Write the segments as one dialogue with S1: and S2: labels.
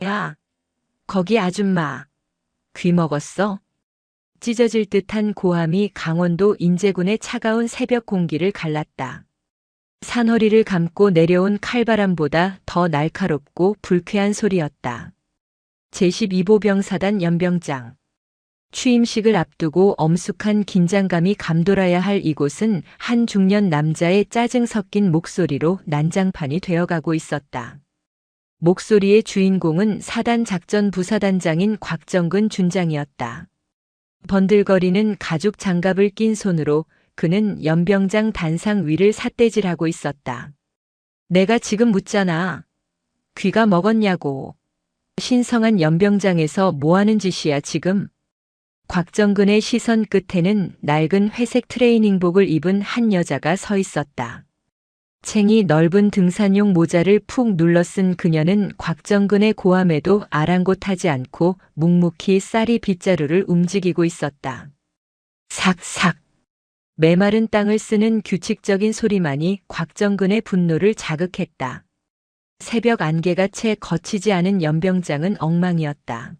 S1: 야, 거기 아줌마. 귀 먹었어? 찢어질 듯한 고함이 강원도 인제군의 차가운 새벽 공기를 갈랐다. 산허리를 감고 내려온 칼바람보다 더 날카롭고 불쾌한 소리였다. 제12보병사단 연병장. 취임식을 앞두고 엄숙한 긴장감이 감돌아야 할 이곳은 한 중년 남자의 짜증 섞인 목소리로 난장판이 되어가고 있었다. 목소리의 주인공은 사단 작전 부사단장인 곽정근 준장이었다. 번들거리는 가죽 장갑을 낀 손으로 그는 연병장 단상 위를 삿대질하고 있었다. 내가 지금 묻잖아. 귀가 먹었냐고. 신성한 연병장에서 뭐하는 짓이야 지금. 곽정근의 시선 끝에는 낡은 회색 트레이닝복을 입은 한 여자가 서 있었다. 챙이 넓은 등산용 모자를 푹 눌러 쓴 그녀는 곽정근의 고함에도 아랑곳하지 않고 묵묵히 쌀이 빗자루를 움직이고 있었다. 삭삭. 메마른 땅을 쓰는 규칙적인 소리만이 곽정근의 분노를 자극했다. 새벽 안개가 채 거치지 않은 연병장은 엉망이었다.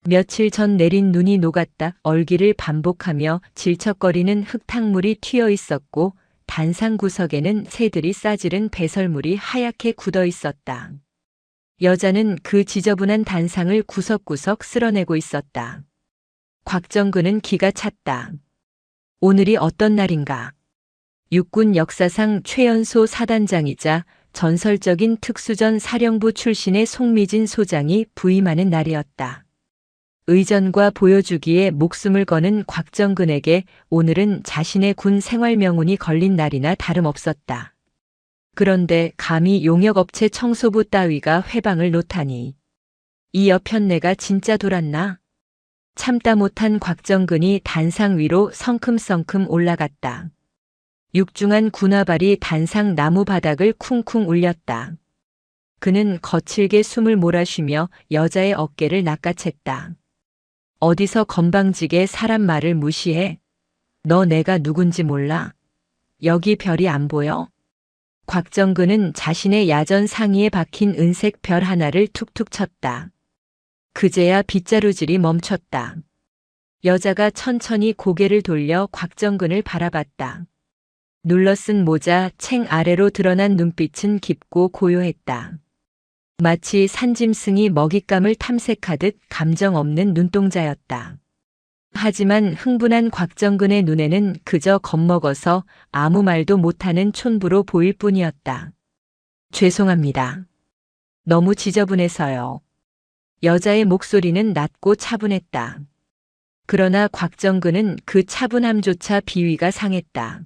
S1: 며칠 전 내린 눈이 녹았다 얼기를 반복하며 질척거리는 흙탕물이 튀어 있었고 단상 구석에는 새들이 싸지른 배설물이 하얗게 굳어 있었다. 여자는 그 지저분한 단상을 구석구석 쓸어내고 있었다. 곽정근은 기가 찼다. 오늘이 어떤 날인가? 육군 역사상 최연소 사단장이자 전설적인 특수전 사령부 출신의 송미진 소장이 부임하는 날이었다. 의전과 보여주기에 목숨을 거는 곽정근에게 오늘은 자신의 군 생활 명운이 걸린 날이나 다름없었다. 그런데 감히 용역업체 청소부 따위가 회방을 놓다니. 이 여편네가 진짜 돌았나? 참다 못한 곽정근이 단상 위로 성큼성큼 올라갔다. 육중한 군화발이 단상 나무 바닥을 쿵쿵 울렸다. 그는 거칠게 숨을 몰아쉬며 여자의 어깨를 낚아챘다. 어디서 건방지게 사람 말을 무시해? 너 내가 누군지 몰라? 여기 별이 안 보여? 곽정근은 자신의 야전 상의에 박힌 은색 별 하나를 툭툭 쳤다. 그제야 빗자루질이 멈췄다. 여자가 천천히 고개를 돌려 곽정근을 바라봤다. 눌러쓴 모자 챙 아래로 드러난 눈빛은 깊고 고요했다. 마치 산짐승이 먹잇감을 탐색하듯 감정 없는 눈동자였다. 하지만 흥분한 곽정근의 눈에는 그저 겁먹어서 아무 말도 못하는 촌부로 보일 뿐이었다. 죄송합니다. 너무 지저분해서요. 여자의 목소리는 낮고 차분했다. 그러나 곽정근은 그 차분함조차 비위가 상했다.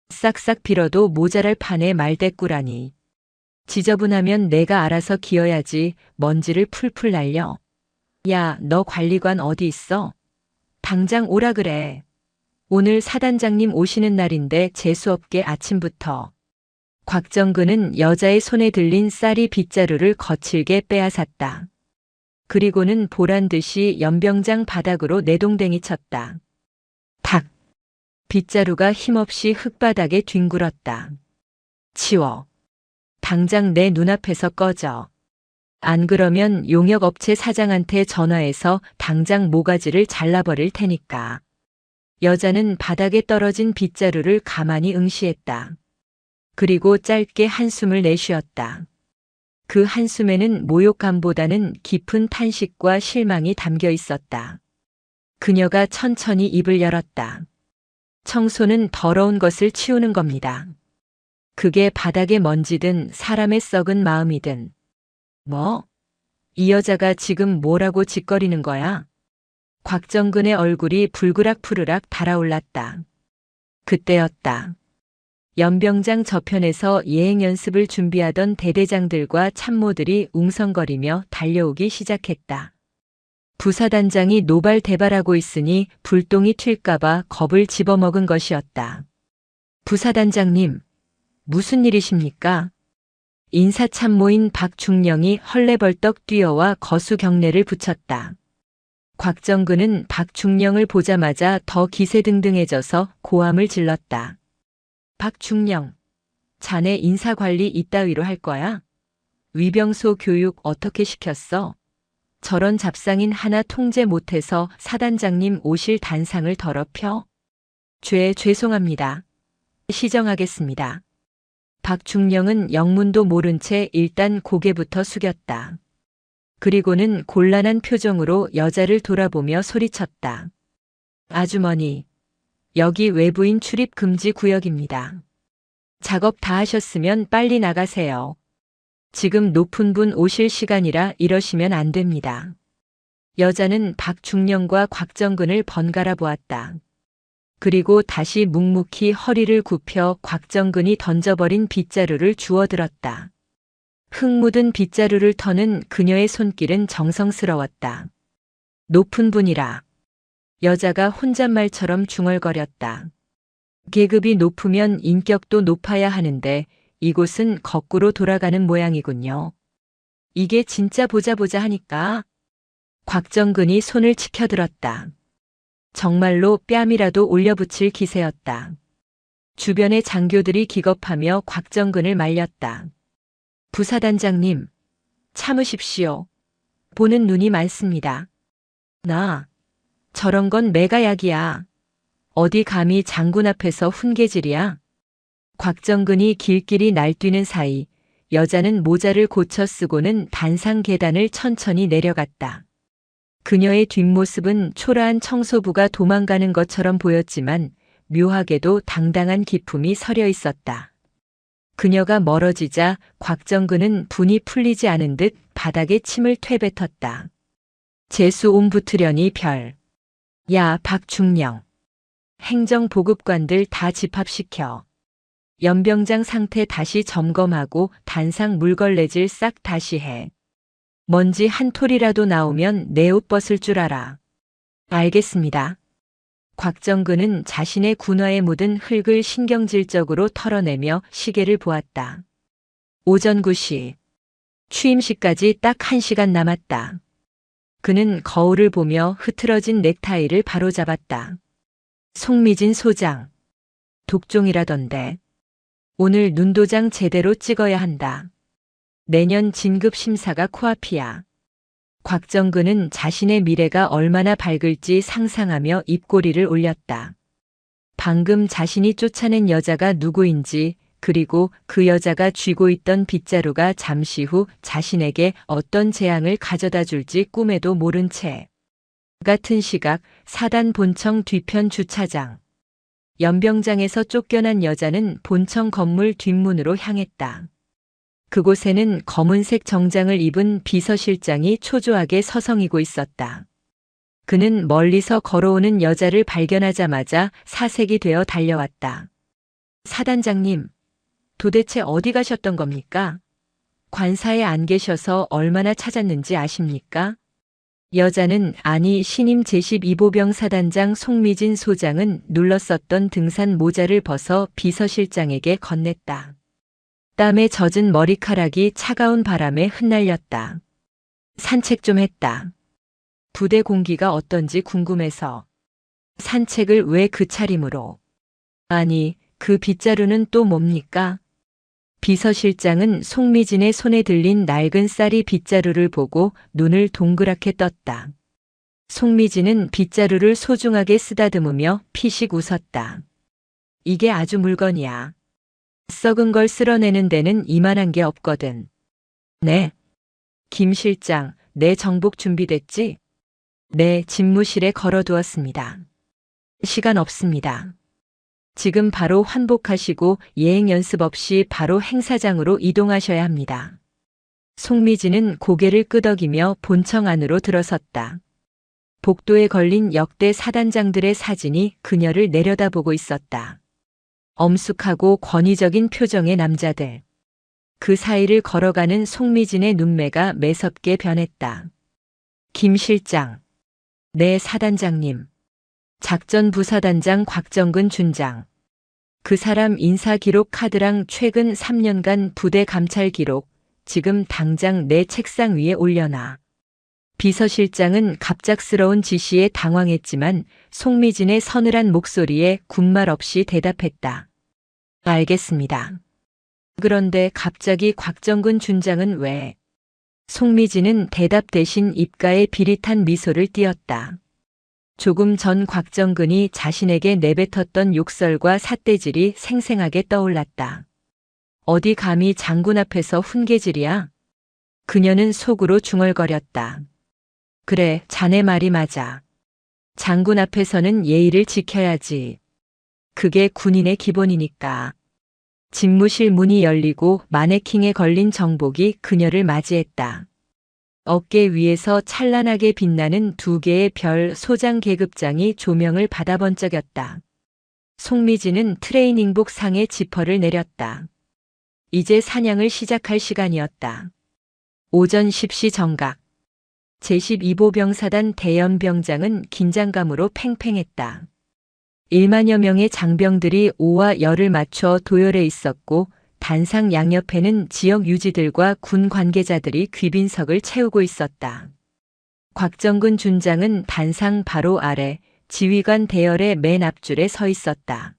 S1: 싹싹 빌어도 모자랄 판에 말대꾸라니. 지저분하면 내가 알아서 기어야지 먼지를 풀풀 날려. 야, 너 관리관 어디 있어? 당장 오라 그래. 오늘 사단장님 오시는 날인데 재수없게 아침부터. 곽정근은 여자의 손에 들린 쌀이 빗자루를 거칠게 빼앗았다. 그리고는 보란듯이 연병장 바닥으로 내동댕이 쳤다. 탁! 빗자루가 힘없이 흙바닥에 뒹굴었다. 치워. 당장 내 눈앞에서 꺼져. 안 그러면 용역업체 사장한테 전화해서 당장 모가지를 잘라버릴 테니까. 여자는 바닥에 떨어진 빗자루를 가만히 응시했다. 그리고 짧게 한숨을 내쉬었다. 그 한숨에는 모욕감보다는 깊은 탄식과 실망이 담겨 있었다. 그녀가 천천히 입을 열었다. 청소는 더러운 것을 치우는 겁니다. 그게 바닥에 먼지든 사람의 썩은 마음이든. 뭐? 이 여자가 지금 뭐라고 짓거리는 거야? 곽정근의 얼굴이 불그락푸르락 달아올랐다. 그때였다. 연병장 저편에서 예행 연습을 준비하던 대대장들과 참모들이 웅성거리며 달려오기 시작했다. 부사단장이 노발대발하고 있으니 불똥이 튈까봐 겁을 집어먹은 것이었다. 부사단장님, 무슨 일이십니까? 인사참모인 박중령이 헐레벌떡 뛰어와 거수 경례를 붙였다. 곽정근은 박중령을 보자마자 더 기세등등해져서 고함을 질렀다. 박중령, 자네 인사관리 이따위로 할 거야? 위병소 교육 어떻게 시켰어? 저런 잡상인 하나 통제 못해서 사단장님 오실 단상을 더럽혀? 죄송합니다. 시정하겠습니다. 박중령은 영문도 모른 채 일단 고개부터 숙였다. 그리고는 곤란한 표정으로 여자를 돌아보며 소리쳤다. 아주머니, 여기 외부인 출입 금지 구역입니다. 작업 다 하셨으면 빨리 나가세요. 지금 높은 분 오실 시간이라 이러시면 안 됩니다. 여자는 박중령과 곽정근을 번갈아 보았다. 그리고 다시 묵묵히 허리를 굽혀 곽정근이 던져버린 빗자루를 주워들었다. 흙 묻은 빗자루를 터는 그녀의 손길은 정성스러웠다. 높은 분이라. 여자가 혼잣말처럼 중얼거렸다. 계급이 높으면 인격도 높아야 하는데 이곳은 거꾸로 돌아가는 모양이군요. 이게 진짜 보자 하니까. 곽정근이 손을 치켜들었다. 정말로 뺨이라도 올려붙일 기세였다. 주변의 장교들이 기겁하며 곽정근을 말렸다. 부사단장님, 참으십시오. 보는 눈이 많습니다. 저런 건 매가약이야. 어디 감히 장군 앞에서 훈계질이야? 곽정근이 길길이 날뛰는 사이 여자는 모자를 고쳐 쓰고는 단상 계단을 천천히 내려갔다. 그녀의 뒷모습은 초라한 청소부가 도망가는 것처럼 보였지만 묘하게도 당당한 기품이 서려 있었다. 그녀가 멀어지자 곽정근은 분이 풀리지 않은 듯 바닥에 침을 퇴뱉었다. 재수 옴붙으려니 별. 야, 박중령. 행정보급관들 다 집합시켜. 연병장 상태 다시 점검하고 단상 물걸레질 싹 다시 해. 먼지 한 톨이라도 나오면 내 옷 벗을 줄 알아. 알겠습니다. 곽정근은 자신의 군화에 묻은 흙을 신경질적으로 털어내며 시계를 보았다. 오전 9시. 취임식까지 딱 1시간 남았다. 그는 거울을 보며 흐트러진 넥타이를 바로잡았다. 송미진 소장. 독종이라던데. 오늘 눈도장 제대로 찍어야 한다. 내년 진급 심사가 코앞이야. 곽정근은 자신의 미래가 얼마나 밝을지 상상하며 입꼬리를 올렸다. 방금 자신이 쫓아낸 여자가 누구인지, 그리고 그 여자가 쥐고 있던 빗자루가 잠시 후 자신에게 어떤 재앙을 가져다 줄지 꿈에도 모른 채. 같은 시각 사단 본청 뒤편 주차장. 연병장에서 쫓겨난 여자는 본청 건물 뒷문으로 향했다. 그곳에는 검은색 정장을 입은 비서실장이 초조하게 서성이고 있었다. 그는 멀리서 걸어오는 여자를 발견하자마자 사색이 되어 달려왔다. 사단장님, 도대체 어디 가셨던 겁니까? 관사에 안 계셔서 얼마나 찾았는지 아십니까? 여자는 신임 제12보병 사단장 송미진 소장은 눌렀었던 등산 모자를 벗어 비서실장에게 건넸다. 땀에 젖은 머리카락이 차가운 바람에 흩날렸다. 산책 좀 했다. 부대 공기가 어떤지 궁금해서. 산책을 왜 그 차림으로? 아니, 그 빗자루는 또 뭡니까? 비서실장은 송미진의 손에 들린 낡은 쌀이 빗자루를 보고 눈을 동그랗게 떴다. 송미진은 빗자루를 소중하게 쓰다듬으며 피식 웃었다. 이게 아주 물건이야. 썩은 걸 쓸어내는 데는 이만한 게 없거든. 네. 김 실장, 내 정복 준비됐지? 네, 집무실에 걸어두었습니다. 시간 없습니다. 지금 바로 환복하시고 예행 연습 없이 바로 행사장으로 이동하셔야 합니다. 송미진은 고개를 끄덕이며 본청 안으로 들어섰다. 복도에 걸린 역대 사단장들의 사진이 그녀를 내려다보고 있었다. 엄숙하고 권위적인 표정의 남자들. 그 사이를 걸어가는 송미진의 눈매가 매섭게 변했다. 김 실장. 네, 사단장님. 작전부사단장 곽정근 준장. 그 사람 인사기록 카드랑 최근 3년간 부대 감찰 기록, 지금 당장 내 책상 위에 올려놔. 비서실장은 갑작스러운 지시에 당황했지만 송미진의 서늘한 목소리에 군말 없이 대답했다. 알겠습니다. 그런데 갑자기 곽정근 준장은 왜? 송미진은 대답 대신 입가에 비릿한 미소를 띄었다. 조금 전 곽정근이 자신에게 내뱉었던 욕설과 삿대질이 생생하게 떠올랐다. 어디 감히 장군 앞에서 훈계질이야? 그녀는 속으로 중얼거렸다. 그래, 자네 말이 맞아. 장군 앞에서는 예의를 지켜야지. 그게 군인의 기본이니까. 집무실 문이 열리고 마네킹에 걸린 정복이 그녀를 맞이했다. 어깨 위에서 찬란하게 빛나는 두 개의 별 소장 계급장이 조명을 받아 번쩍였다. 송미진은 트레이닝복 상의 지퍼를 내렸다. 이제 사냥을 시작할 시간이었다. 오전 10시 정각. 제12보병사단 대연병장은 긴장감으로 팽팽했다. 1만여 명의 장병들이 오와 열을 맞춰 도열해 있었고 단상 양옆에는 지역 유지들과 군 관계자들이 귀빈석을 채우고 있었다. 곽정근 준장은 단상 바로 아래 지휘관 대열의 맨 앞줄에 서 있었다.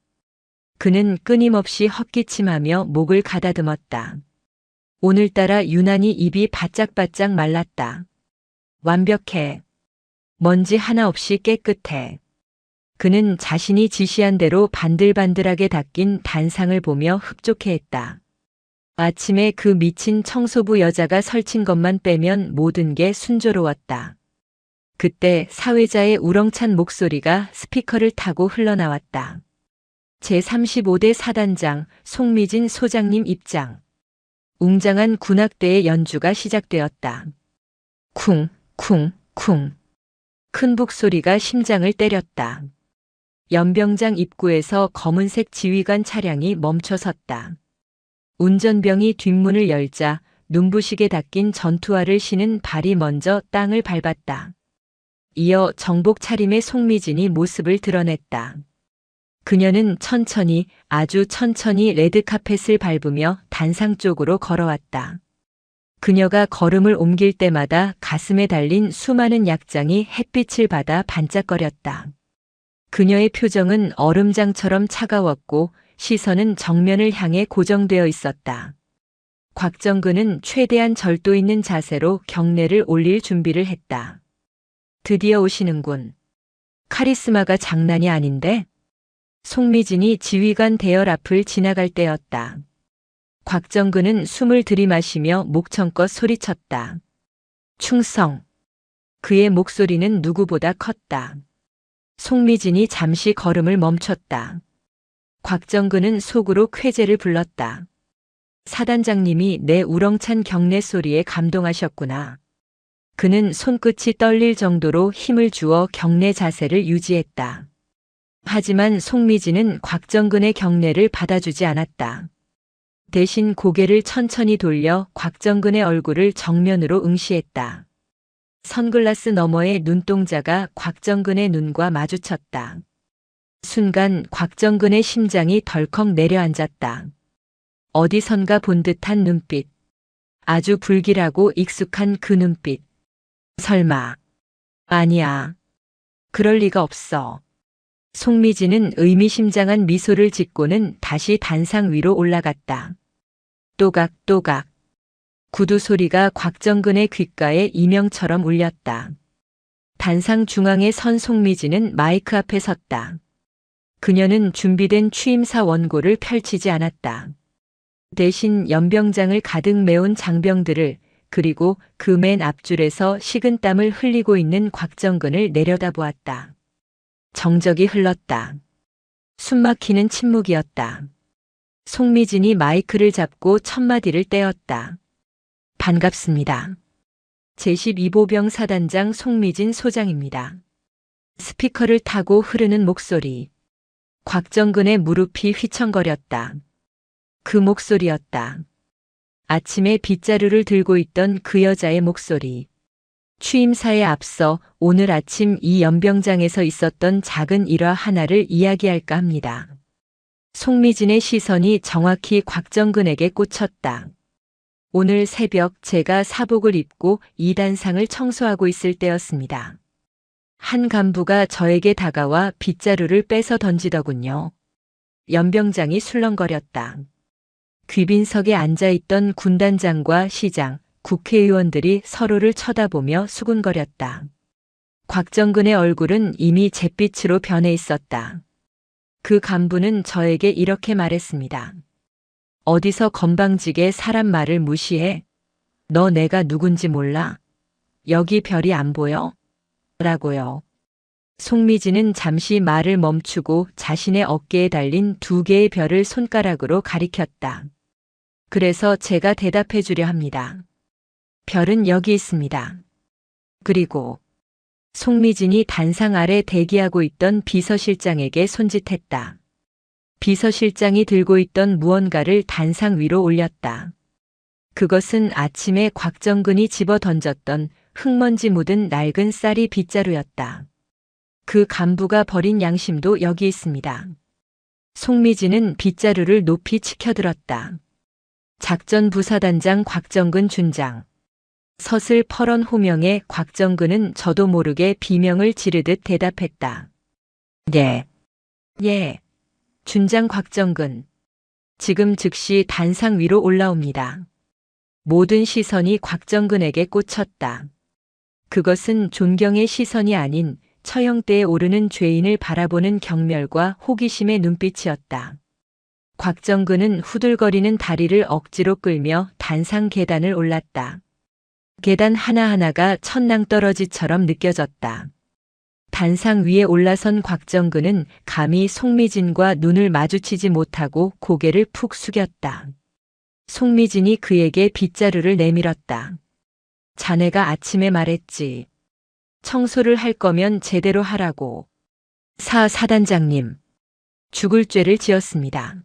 S1: 그는 끊임없이 헛기침하며 목을 가다듬었다. 오늘따라 유난히 입이 바짝바짝 말랐다. 완벽해. 먼지 하나 없이 깨끗해. 그는 자신이 지시한 대로 반들반들하게 닦인 단상을 보며 흡족해했다. 아침에 그 미친 청소부 여자가 설친 것만 빼면 모든 게 순조로웠다. 그때 사회자의 우렁찬 목소리가 스피커를 타고 흘러나왔다. 제35대 사단장 송미진 소장님 입장. 웅장한 군악대의 연주가 시작되었다. 쿵, 쿵, 쿵. 큰 북소리가 심장을 때렸다. 연병장 입구에서 검은색 지휘관 차량이 멈춰섰다. 운전병이 뒷문을 열자 눈부시게 닦인 전투화를 신은 발이 먼저 땅을 밟았다. 이어 정복 차림의 송미진이 모습을 드러냈다. 그녀는 천천히, 아주 천천히 레드카펫을 밟으며 단상 쪽으로 걸어왔다. 그녀가 걸음을 옮길 때마다 가슴에 달린 수많은 약장이 햇빛을 받아 반짝거렸다. 그녀의 표정은 얼음장처럼 차가웠고 시선은 정면을 향해 고정되어 있었다. 곽정근은 최대한 절도 있는 자세로 경례를 올릴 준비를 했다. 드디어 오시는군. 카리스마가 장난이 아닌데? 송미진이 지휘관 대열 앞을 지나갈 때였다. 곽정근은 숨을 들이마시며 목청껏 소리쳤다. 충성. 그의 목소리는 누구보다 컸다. 송미진이 잠시 걸음을 멈췄다. 곽정근은 속으로 쾌재를 불렀다. 사단장님이 내 우렁찬 경례 소리에 감동하셨구나. 그는 손끝이 떨릴 정도로 힘을 주어 경례 자세를 유지했다. 하지만 송미진은 곽정근의 경례를 받아주지 않았다. 대신 고개를 천천히 돌려 곽정근의 얼굴을 정면으로 응시했다. 선글라스 너머의 눈동자가 곽정근의 눈과 마주쳤다. 순간 곽정근의 심장이 덜컥 내려앉았다. 어디선가 본 듯한 눈빛. 아주 불길하고 익숙한 그 눈빛. 설마. 아니야. 그럴 리가 없어. 송미진은 의미심장한 미소를 짓고는 다시 단상 위로 올라갔다. 또각또각. 구두 소리가 곽정근의 귓가에 이명처럼 울렸다. 단상 중앙에 선 송미진은 마이크 앞에 섰다. 그녀는 준비된 취임사 원고를 펼치지 않았다. 대신 연병장을 가득 메운 장병들을 그리고 그 맨 앞줄에서 식은땀을 흘리고 있는 곽정근을 내려다보았다. 정적이 흘렀다. 숨막히는 침묵이었다. 송미진이 마이크를 잡고 첫마디를 떼었다. 반갑습니다. 제12보병 사단장 송미진 소장입니다. 스피커를 타고 흐르는 목소리. 곽정근의 무릎이 휘청거렸다. 그 목소리였다. 아침에 빗자루를 들고 있던 그 여자의 목소리. 취임사에 앞서 오늘 아침 이 연병장에서 있었던 작은 일화 하나를 이야기할까 합니다. 송미진의 시선이 정확히 곽정근에게 꽂혔다. 오늘 새벽 제가 사복을 입고 이 단상을 청소하고 있을 때였습니다. 한 간부가 저에게 다가와 빗자루를 빼서 던지더군요. 연병장이 술렁거렸다. 귀빈석에 앉아있던 군단장과 시장, 국회의원들이 서로를 쳐다보며 수군거렸다. 곽정근의 얼굴은 이미 잿빛으로 변해 있었다. 그 간부는 저에게 이렇게 말했습니다. 어디서 건방지게 사람 말을 무시해? 너 내가 누군지 몰라? 여기 별이 안 보여? 라고요. 송미진은 잠시 말을 멈추고 자신의 어깨에 달린 2개의 별을 손가락으로 가리켰다. 그래서 제가 대답해 주려 합니다. 별은 여기 있습니다. 그리고 송미진이 단상 아래 대기하고 있던 비서실장에게 손짓했다. 비서실장이 들고 있던 무언가를 단상 위로 올렸다. 그것은 아침에 곽정근이 집어 던졌던 흙먼지 묻은 낡은 쌀이 빗자루였다. 그 간부가 버린 양심도 여기 있습니다. 송미진은 빗자루를 높이 치켜들었다. 작전부사단장 곽정근 준장. 서슬 퍼런 호명에 곽정근은 저도 모르게 비명을 지르듯 대답했다. 네. 예. 준장 곽정근. 지금 즉시 단상 위로 올라옵니다. 모든 시선이 곽정근에게 꽂혔다. 그것은 존경의 시선이 아닌 처형대에 오르는 죄인을 바라보는 경멸과 호기심의 눈빛이었다. 곽정근은 후들거리는 다리를 억지로 끌며 단상 계단을 올랐다. 계단 하나하나가 천낭떠러지처럼 느껴졌다. 단상 위에 올라선 곽정근은 감히 송미진과 눈을 마주치지 못하고 고개를 푹 숙였다. 송미진이 그에게 빗자루를 내밀었다. 자네가 아침에 말했지. 청소를 할 거면 제대로 하라고. 사단장님. 죽을 죄를 지었습니다.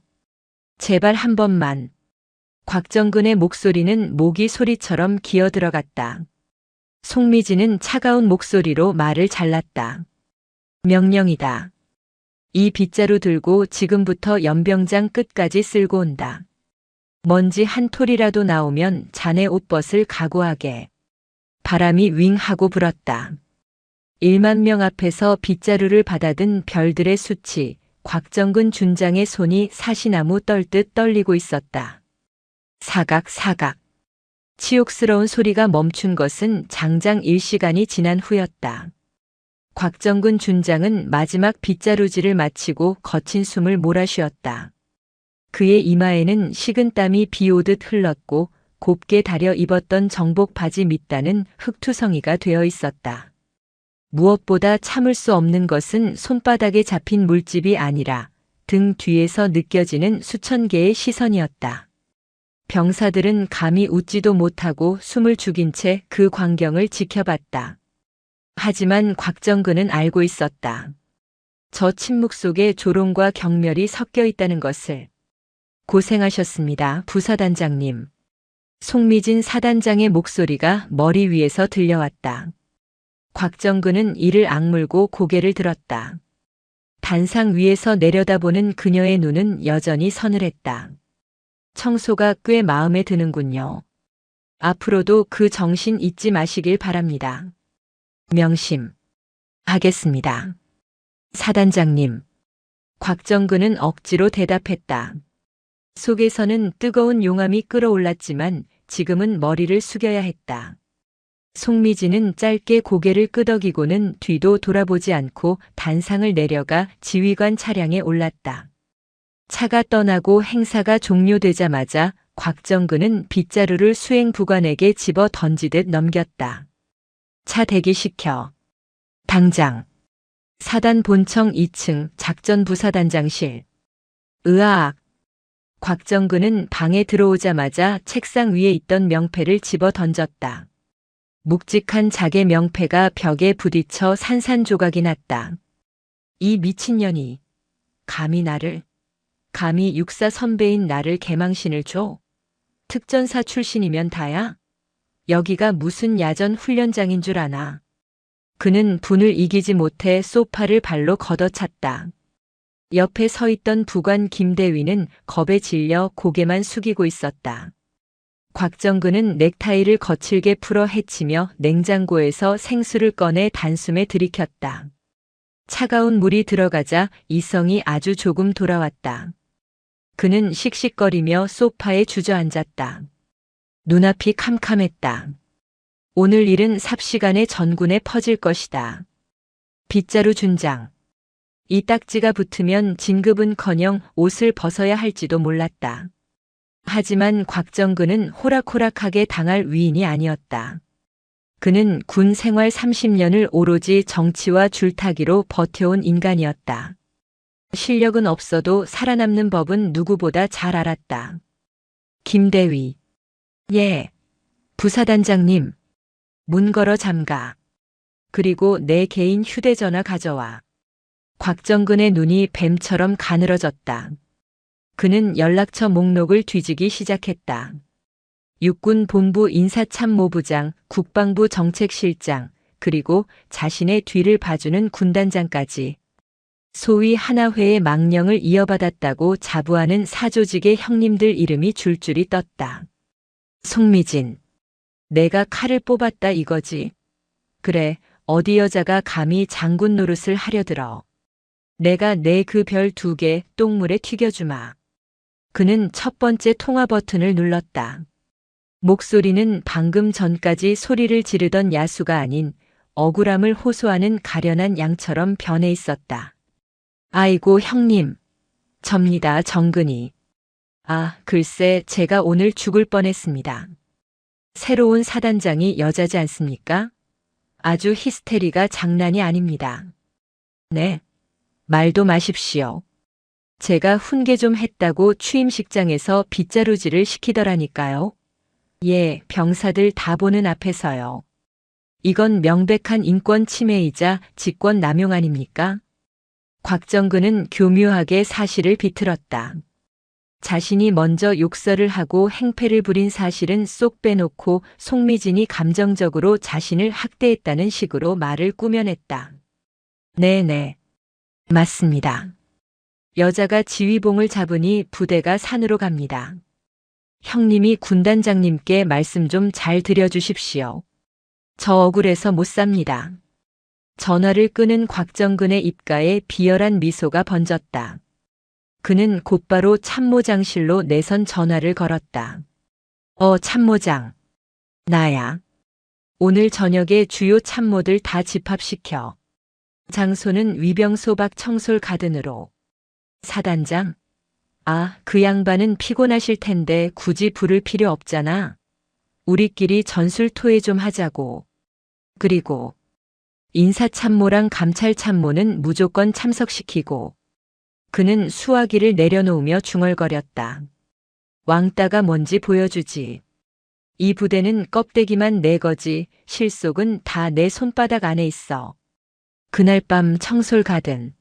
S1: 제발 한 번만. 곽정근의 목소리는 모기 소리처럼 기어 들어갔다. 송미진은 차가운 목소리로 말을 잘랐다. 명령이다. 이 빗자루 들고 지금부터 연병장 끝까지 쓸고 온다. 먼지 한 톨이라도 나오면 자네 옷벗을 각오하게. 바람이 윙 하고 불었다. 1만 명 앞에서 빗자루를 받아든 별들의 수치, 곽정근 준장의 손이 사시나무 떨듯 떨리고 있었다. 사각. 치욕스러운 소리가 멈춘 것은 장장 1시간이 지난 후였다. 곽정근 준장은 마지막 빗자루질을 마치고 거친 숨을 몰아쉬었다. 그의 이마에는 식은땀이 비오듯 흘렀고 곱게 다려 입었던 정복 바지 밑단은 흙투성이가 되어 있었다. 무엇보다 참을 수 없는 것은 손바닥에 잡힌 물집이 아니라 등 뒤에서 느껴지는 수천 개의 시선이었다. 병사들은 감히 웃지도 못하고 숨을 죽인 채 그 광경을 지켜봤다. 하지만 곽정근은 알고 있었다. 저 침묵 속에 조롱과 경멸이 섞여 있다는 것을. 고생하셨습니다, 부사단장님. 송미진 사단장의 목소리가 머리 위에서 들려왔다. 곽정근은 이를 악물고 고개를 들었다. 단상 위에서 내려다보는 그녀의 눈은 여전히 서늘했다. 청소가 꽤 마음에 드는군요. 앞으로도 그 정신 잊지 마시길 바랍니다. 명심. 하겠습니다. 사단장님. 곽정근은 억지로 대답했다. 속에서는 뜨거운 용암이 끓어올랐지만 지금은 머리를 숙여야 했다. 송미진은 짧게 고개를 끄덕이고는 뒤도 돌아보지 않고 단상을 내려가 지휘관 차량에 올랐다. 차가 떠나고 행사가 종료되자마자 곽정근은 빗자루를 수행부관에게 집어 던지듯 넘겼다. 차 대기시켜. 당장. 사단 본청 2층 작전부사단장실. 으악. 곽정근은 방에 들어오자마자 책상 위에 있던 명패를 집어 던졌다. 묵직한 작의 명패가 벽에 부딪혀 산산조각이 났다. 이 미친년이 감히 육사 선배인 나를 개망신을 줘? 특전사 출신이면 다야? 여기가 무슨 야전 훈련장인 줄 아나. 그는 분을 이기지 못해 소파를 발로 걷어찼다. 옆에 서 있던 부관 김대위는 겁에 질려 고개만 숙이고 있었다. 곽정근은 넥타이를 거칠게 풀어 헤치며 냉장고에서 생수를 꺼내 단숨에 들이켰다. 차가운 물이 들어가자 이성이 아주 조금 돌아왔다. 그는 씩씩거리며 소파에 주저앉았다. 눈앞이 캄캄했다. 오늘 일은 삽시간에 전군에 퍼질 것이다. 빗자루 준장. 이 딱지가 붙으면 진급은커녕 옷을 벗어야 할지도 몰랐다. 하지만 곽정근은 호락호락하게 당할 위인이 아니었다. 그는 군 생활 30년을 오로지 정치와 줄타기로 버텨온 인간이었다. 실력은 없어도 살아남는 법은 누구보다 잘 알았다. 김대위. 예. 부사단장님. 문 걸어 잠가. 그리고 내 개인 휴대전화 가져와. 곽정근의 눈이 뱀처럼 가늘어졌다. 그는 연락처 목록을 뒤지기 시작했다. 육군본부 인사참모부장, 국방부 정책실장, 그리고 자신의 뒤를 봐주는 군단장까지. 소위 하나회의 망령을 이어받았다고 자부하는 사조직의 형님들 이름이 줄줄이 떴다. 송미진. 내가 칼을 뽑았다 이거지. 그래, 어디 여자가 감히 장군 노릇을 하려들어. 내가 내 그 별 2개 똥물에 튀겨주마. 그는 첫 번째 통화 버튼을 눌렀다. 목소리는 방금 전까지 소리를 지르던 야수가 아닌 억울함을 호소하는 가련한 양처럼 변해 있었다. 아이고 형님. 접니다 정근이. 아, 글쎄 제가 오늘 죽을 뻔했습니다. 새로운 사단장이 여자지 않습니까? 아주 히스테리가 장난이 아닙니다. 네. 말도 마십시오. 제가 훈계 좀 했다고 취임식장에서 빗자루질을 시키더라니까요. 예, 병사들 다 보는 앞에서요. 이건 명백한 인권 침해이자 직권 남용 아닙니까? 곽정근은 교묘하게 사실을 비틀었다. 자신이 먼저 욕설을 하고 행패를 부린 사실은 쏙 빼놓고 송미진이 감정적으로 자신을 학대했다는 식으로 말을 꾸며냈다. 네네. 맞습니다. 여자가 지휘봉을 잡으니 부대가 산으로 갑니다. 형님이 군단장님께 말씀 좀 잘 드려주십시오. 저 억울해서 못 삽니다. 전화를 끄는 곽정근의 입가에 비열한 미소가 번졌다. 그는 곧바로 참모장실로 내선 전화를 걸었다. 참모장. 나야. 오늘 저녁에 주요 참모들 다 집합시켜. 장소는 위병소박 청솔 가든으로. 사단장? 아, 그 양반은 피곤하실 텐데 굳이 부를 필요 없잖아. 우리끼리 전술 토의 좀 하자고. 그리고 인사참모랑 감찰참모는 무조건 참석시키고. 그는 수화기를 내려놓으며 중얼거렸다. 왕따가 뭔지 보여주지. 이 부대는 껍데기만 내 거지 실속은 다 내 손바닥 안에 있어. 그날 밤 청솔 가든.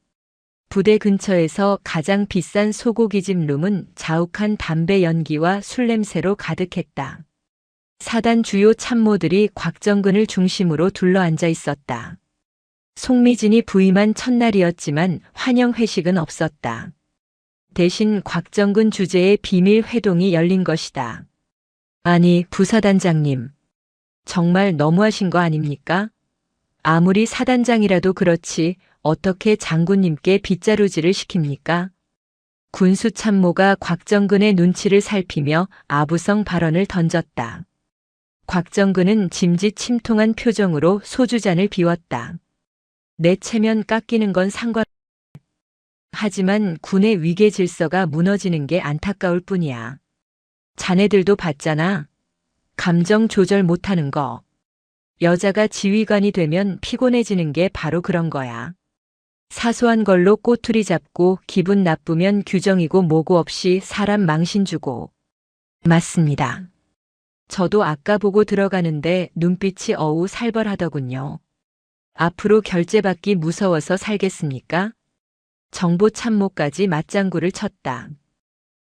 S1: 부대 근처에서 가장 비싼 소고기집 룸은 자욱한 담배 연기와 술 냄새로 가득했다. 사단 주요 참모들이 곽정근을 중심으로 둘러앉아 있었다. 송미진이 부임한 첫날이었지만 환영 회식은 없었다. 대신 곽정근 주재의 비밀 회동이 열린 것이다. 아니, 부사단장님. 정말 너무하신 거 아닙니까? 아무리 사단장이라도 그렇지 어떻게 장군님께 빗자루질을 시킵니까? 군수참모가 곽정근의 눈치를 살피며 아부성 발언을 던졌다. 곽정근은 짐짓침통한 표정으로 소주잔을 비웠다. 내 체면 깎이는 건 상관. 하지만 군의 위계 질서가 무너지는 게 안타까울 뿐이야. 자네들도 봤잖아. 감정 조절 못하는 거. 여자가 지휘관이 되면 피곤해지는 게 바로 그런 거야. 사소한 걸로 꼬투리 잡고 기분 나쁘면 규정이고 뭐고 없이 사람 망신 주고. 맞습니다. 저도 아까 보고 들어가는데 눈빛이 어우 살벌하더군요. 앞으로 결제받기 무서워서 살겠습니까? 정보참모까지 맞장구를 쳤다.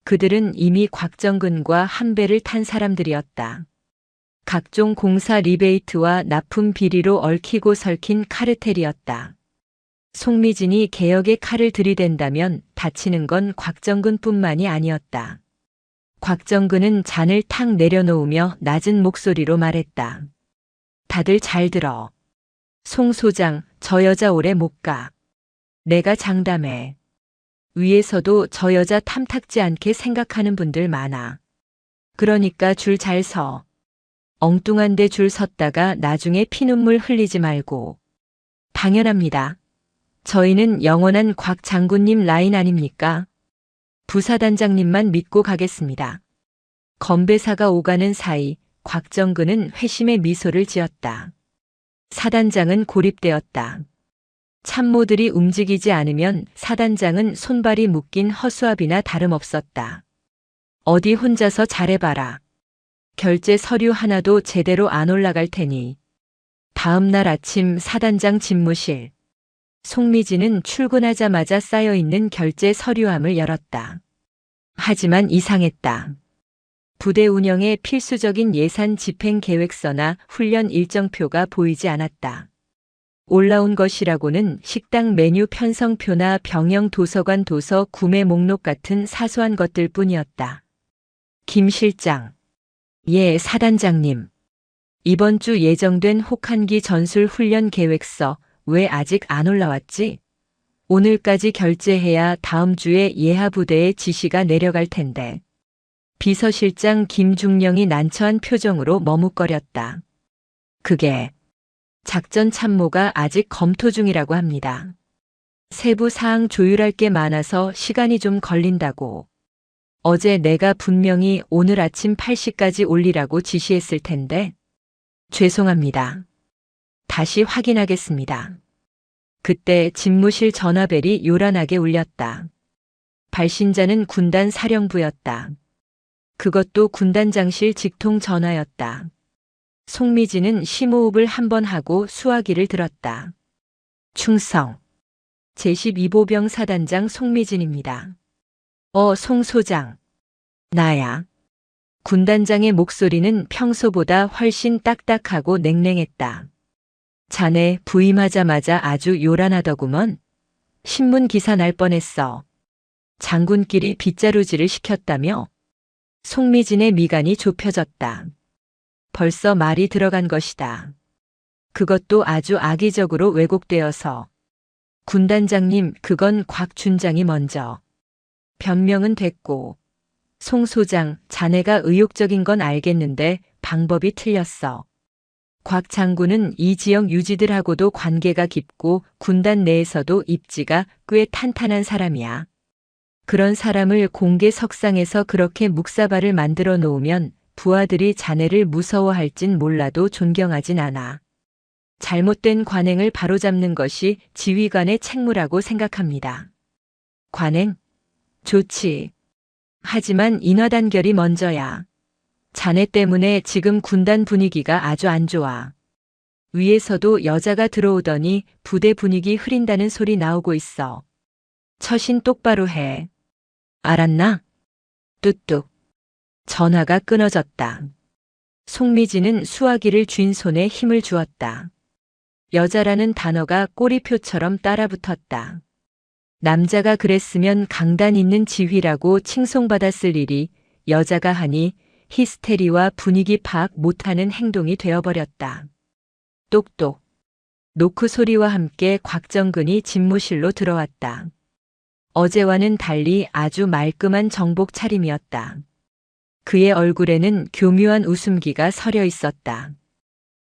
S1: 그들은 이미 곽정근과 한 배를 탄 사람들이었다. 각종 공사 리베이트와 납품 비리로 얽히고 설킨 카르텔이었다. 송미진이 개혁의 칼을 들이댄다면 다치는 건 곽정근뿐만이 아니었다. 곽정근은 잔을 탁 내려놓으며 낮은 목소리로 말했다. 다들 잘 들어. 송 소장, 저 여자 오래 못 가. 내가 장담해. 위에서도 저 여자 탐탁지 않게 생각하는 분들 많아. 그러니까 줄 잘 서. 엉뚱한 데 줄 섰다가 나중에 피눈물 흘리지 말고. 당연합니다. 저희는 영원한 곽 장군님 라인 아닙니까? 부사단장님만 믿고 가겠습니다. 건배사가 오가는 사이 곽정근은 회심의 미소를 지었다. 사단장은 고립되었다. 참모들이 움직이지 않으면 사단장은 손발이 묶인 허수아비나 다름없었다. 어디 혼자서 잘해봐라. 결제 서류 하나도 제대로 안 올라갈 테니. 다음 날 아침 사단장 집무실. 송미진은 출근하자마자 쌓여있는 결제 서류함을 열었다. 하지만 이상했다. 부대 운영에 필수적인 예산 집행 계획서나 훈련 일정표가 보이지 않았다. 올라온 것이라고는 식당 메뉴 편성표나 병영 도서관 도서 구매 목록 같은 사소한 것들 뿐이었다. 김 실장. 예, 사단장님. 이번 주 예정된 혹한기 전술 훈련 계획서 왜 아직 안 올라왔지? 오늘까지 결제해야 다음 주에 예하 부대에 지시가 내려갈 텐데. 비서실장 김중령이 난처한 표정으로 머뭇거렸다. 그게 작전 참모가 아직 검토 중이라고 합니다. 세부 사항 조율할 게 많아서 시간이 좀 걸린다고. 어제 내가 분명히 오늘 아침 8시까지 올리라고 지시했을 텐데. 죄송합니다. 다시 확인하겠습니다. 그때 집무실 전화벨이 요란하게 울렸다. 발신자는 군단 사령부였다. 그것도 군단장실 직통 전화였다. 송미진은 심호흡을 한번 하고 수화기를 들었다. 충성. 제12보병 사단장 송미진입니다. 송 소장. 나야. 군단장의 목소리는 평소보다 훨씬 딱딱하고 냉랭했다. 자네 부임하자마자 아주 요란하더구먼. 신문 기사 날 뻔했어. 장군끼리 빗자루질을 시켰다며? 송미진의 미간이 좁혀졌다. 벌써 말이 들어간 것이다. 그것도 아주 악의적으로 왜곡되어서. 군단장님, 그건 곽 준장이 먼저. 변명은 됐고. 송 소장, 자네가 의욕적인 건 알겠는데 방법이 틀렸어. 곽 장군은 이 지역 유지들하고도 관계가 깊고 군단 내에서도 입지가 꽤 탄탄한 사람이야. 그런 사람을 공개 석상에서 그렇게 묵사발을 만들어 놓으면 부하들이 자네를 무서워할진 몰라도 존경하진 않아. 잘못된 관행을 바로잡는 것이 지휘관의 책무라고 생각합니다. 관행? 좋지. 하지만 인화단결이 먼저야. 자네 때문에 지금 군단 분위기가 아주 안 좋아. 위에서도 여자가 들어오더니 부대 분위기 흐린다는 소리 나오고 있어. 처신 똑바로 해. 알았나? 뚝뚝. 전화가 끊어졌다. 송미진은 수화기를 쥔 손에 힘을 주었다. 여자라는 단어가 꼬리표처럼 따라붙었다. 남자가 그랬으면 강단 있는 지휘라고 칭송받았을 일이 여자가 하니 히스테리와 분위기 파악 못하는 행동이 되어버렸다. 똑똑. 노크 소리와 함께 곽정근이 집무실로 들어왔다. 어제와는 달리 아주 말끔한 정복 차림이었다. 그의 얼굴에는 교묘한 웃음기가 서려 있었다.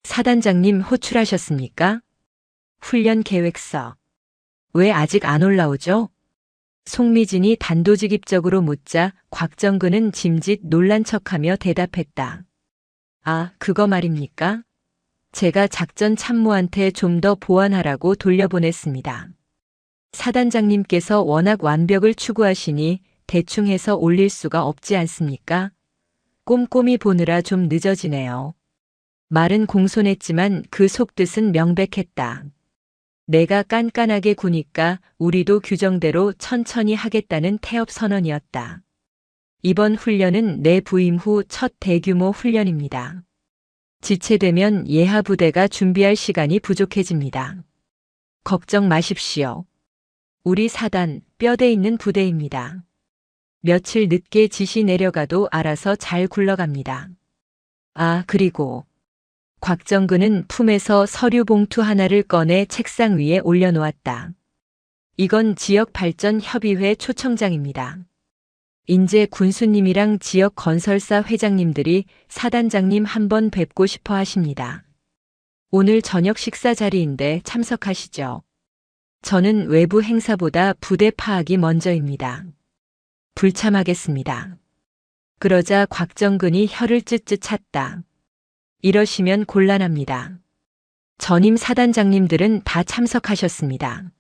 S1: 사단장님 호출하셨습니까? 훈련 계획서. 왜 아직 안 올라오죠? 송미진이 단도직입적으로 묻자 곽정근은 짐짓 놀란 척하며 대답했다. 아, 그거 말입니까? 제가 작전 참모한테 좀 더 보완하라고 돌려보냈습니다. 사단장님께서 워낙 완벽을 추구하시니 대충 해서 올릴 수가 없지 않습니까? 꼼꼼히 보느라 좀 늦어지네요. 말은 공손했지만 그 속뜻은 명백했다. 내가 깐깐하게 구니까 우리도 규정대로 천천히 하겠다는 태업 선언이었다. 이번 훈련은 내 부임 후 첫 대규모 훈련입니다. 지체되면 예하 부대가 준비할 시간이 부족해집니다. 걱정 마십시오. 우리 사단 뼈대 있는 부대입니다. 며칠 늦게 지시 내려가도 알아서 잘 굴러갑니다. 아, 그리고 곽정근은 품에서 서류 봉투 하나를 꺼내 책상 위에 올려놓았다. 이건 지역발전협의회 초청장입니다. 인제 군수님이랑 지역 건설사 회장님들이 사단장님 한번 뵙고 싶어 하십니다. 오늘 저녁 식사 자리인데 참석하시죠. 저는 외부 행사보다 부대 파악이 먼저입니다. 불참하겠습니다. 그러자 곽정근이 혀를 쯧쯧 찼다. 이러시면 곤란합니다. 전임 사단장님들은 다 참석하셨습니다.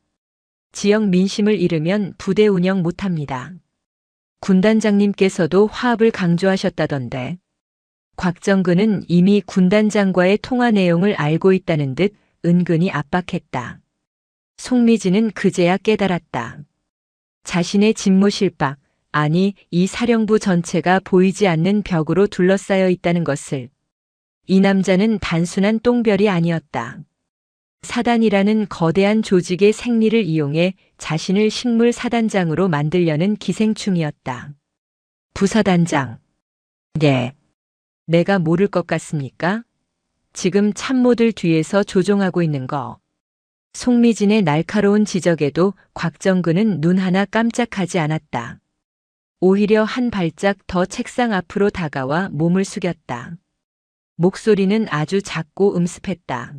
S1: 지역 민심을 잃으면 부대 운영 못합니다. 군단장님께서도 화합을 강조하셨다던데. 곽정근은 이미 군단장과의 통화 내용을 알고 있다는 듯 은근히 압박했다. 송미진은 그제야 깨달았다. 자신의 집무실박, 아니 이 사령부 전체가 보이지 않는 벽으로 둘러싸여 있다는 것을. 이 남자는 단순한 똥별이 아니었다. 사단이라는 거대한 조직의 생리를 이용해 자신을 식물 사단장으로 만들려는 기생충이었다. 부사단장. 네. 내가 모를 것 같습니까? 지금 참모들 뒤에서 조종하고 있는 거. 송미진의 날카로운 지적에도 곽정근은 눈 하나 깜짝하지 않았다. 오히려 한 발짝 더 책상 앞으로 다가와 몸을 숙였다. 목소리는 아주 작고 음습했다.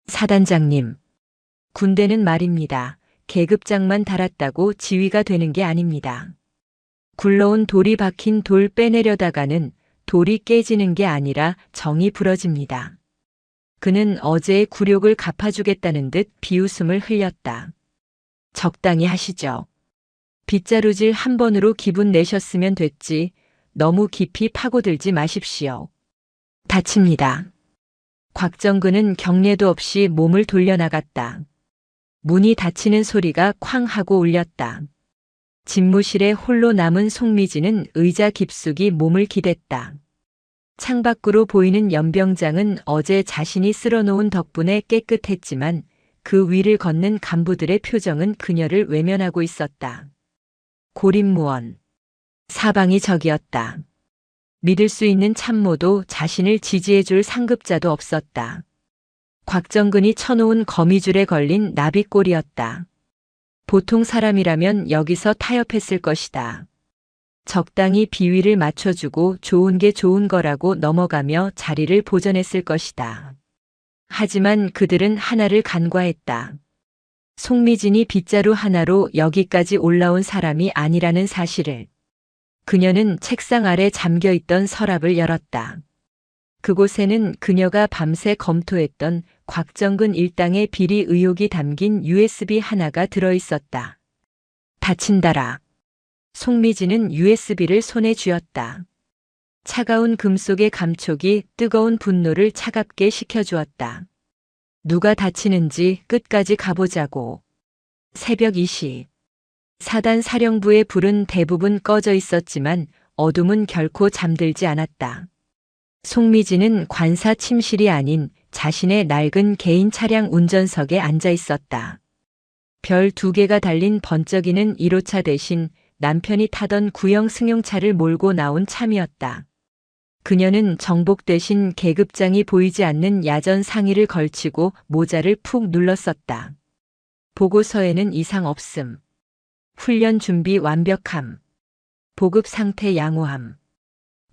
S1: 사단장님. 군대는 말입니다. 계급장만 달았다고 지휘가 되는 게 아닙니다. 굴러온 돌이 박힌 돌 빼내려다가는 돌이 깨지는 게 아니라 정이 부러집니다. 그는 어제의 굴욕을 갚아주겠다는 듯 비웃음을 흘렸다. 적당히 하시죠. 빗자루질 한 번으로 기분 내셨으면 됐지 너무 깊이 파고들지 마십시오. 다칩니다. 곽정근은 경례도 없이 몸을 돌려나갔다. 문이 닫히는 소리가 쾅 하고 울렸다. 집무실에 홀로 남은 송미진은 의자 깊숙이 몸을 기댔다. 창밖으로 보이는 연병장은 어제 자신이 쓸어놓은 덕분에 깨끗했지만 그 위를 걷는 간부들의 표정은 그녀를 외면하고 있었다. 고립무원. 사방이 적이었다. 믿을 수 있는 참모도 자신을 지지해줄 상급자도 없었다. 곽정근이 쳐놓은 거미줄에 걸린 나비꼴이었다. 보통 사람이라면 여기서 타협했을 것이다. 적당히 비위를 맞춰주고 좋은 게 좋은 거라고 넘어가며 자리를 보전했을 것이다. 하지만 그들은 하나를 간과했다. 송미진이 빗자루 하나로 여기까지 올라온 사람이 아니라는 사실을. 그녀는 책상 아래 잠겨있던 서랍을 열었다. 그곳에는 그녀가 밤새 검토했던 곽정근 일당의 비리 의혹이 담긴 USB 하나가 들어있었다. 다친다라. 송미진은 USB를 손에 쥐었다. 차가운 금속의 감촉이 뜨거운 분노를 차갑게 식혀주었다. 누가 다치는지 끝까지 가보자고. 새벽 2시. 사단 사령부의 불은 대부분 꺼져 있었지만 어둠은 결코 잠들지 않았다. 송미진은 관사 침실이 아닌 자신의 낡은 개인 차량 운전석에 앉아 있었다. 별 2개가 달린 번쩍이는 1호차 대신 남편이 타던 구형 승용차를 몰고 나온 참이었다. 그녀는 정복 대신 계급장이 보이지 않는 야전 상의를 걸치고 모자를 푹 눌렀었다. 보고서에는 이상 없음. 훈련 준비 완벽함. 보급 상태 양호함.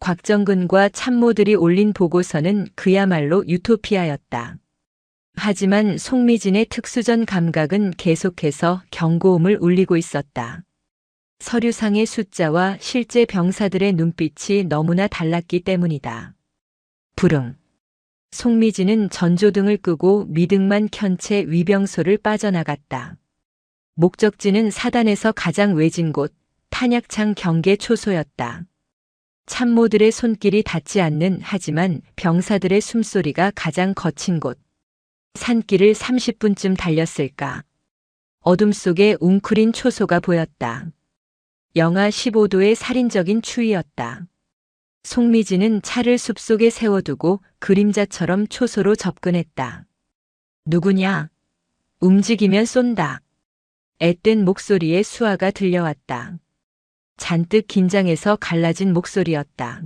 S1: 곽정근과 참모들이 올린 보고서는 그야말로 유토피아였다. 하지만 송미진의 특수전 감각은 계속해서 경고음을 울리고 있었다. 서류상의 숫자와 실제 병사들의 눈빛이 너무나 달랐기 때문이다. 불응. 송미진은 전조등을 끄고 미등만 켠 채 위병소를 빠져나갔다. 목적지는 사단에서 가장 외진 곳, 탄약창 경계 초소였다. 참모들의 손길이 닿지 않는 하지만 병사들의 숨소리가 가장 거친 곳. 산길을 30분쯤 달렸을까. 어둠 속에 웅크린 초소가 보였다. 영하 15도의 살인적인 추위였다. 송미진은 차를 숲속에 세워두고 그림자처럼 초소로 접근했다. 누구냐? 움직이면 쏜다. 앳된 목소리에 수화가 들려왔다. 잔뜩 긴장해서 갈라진 목소리였다.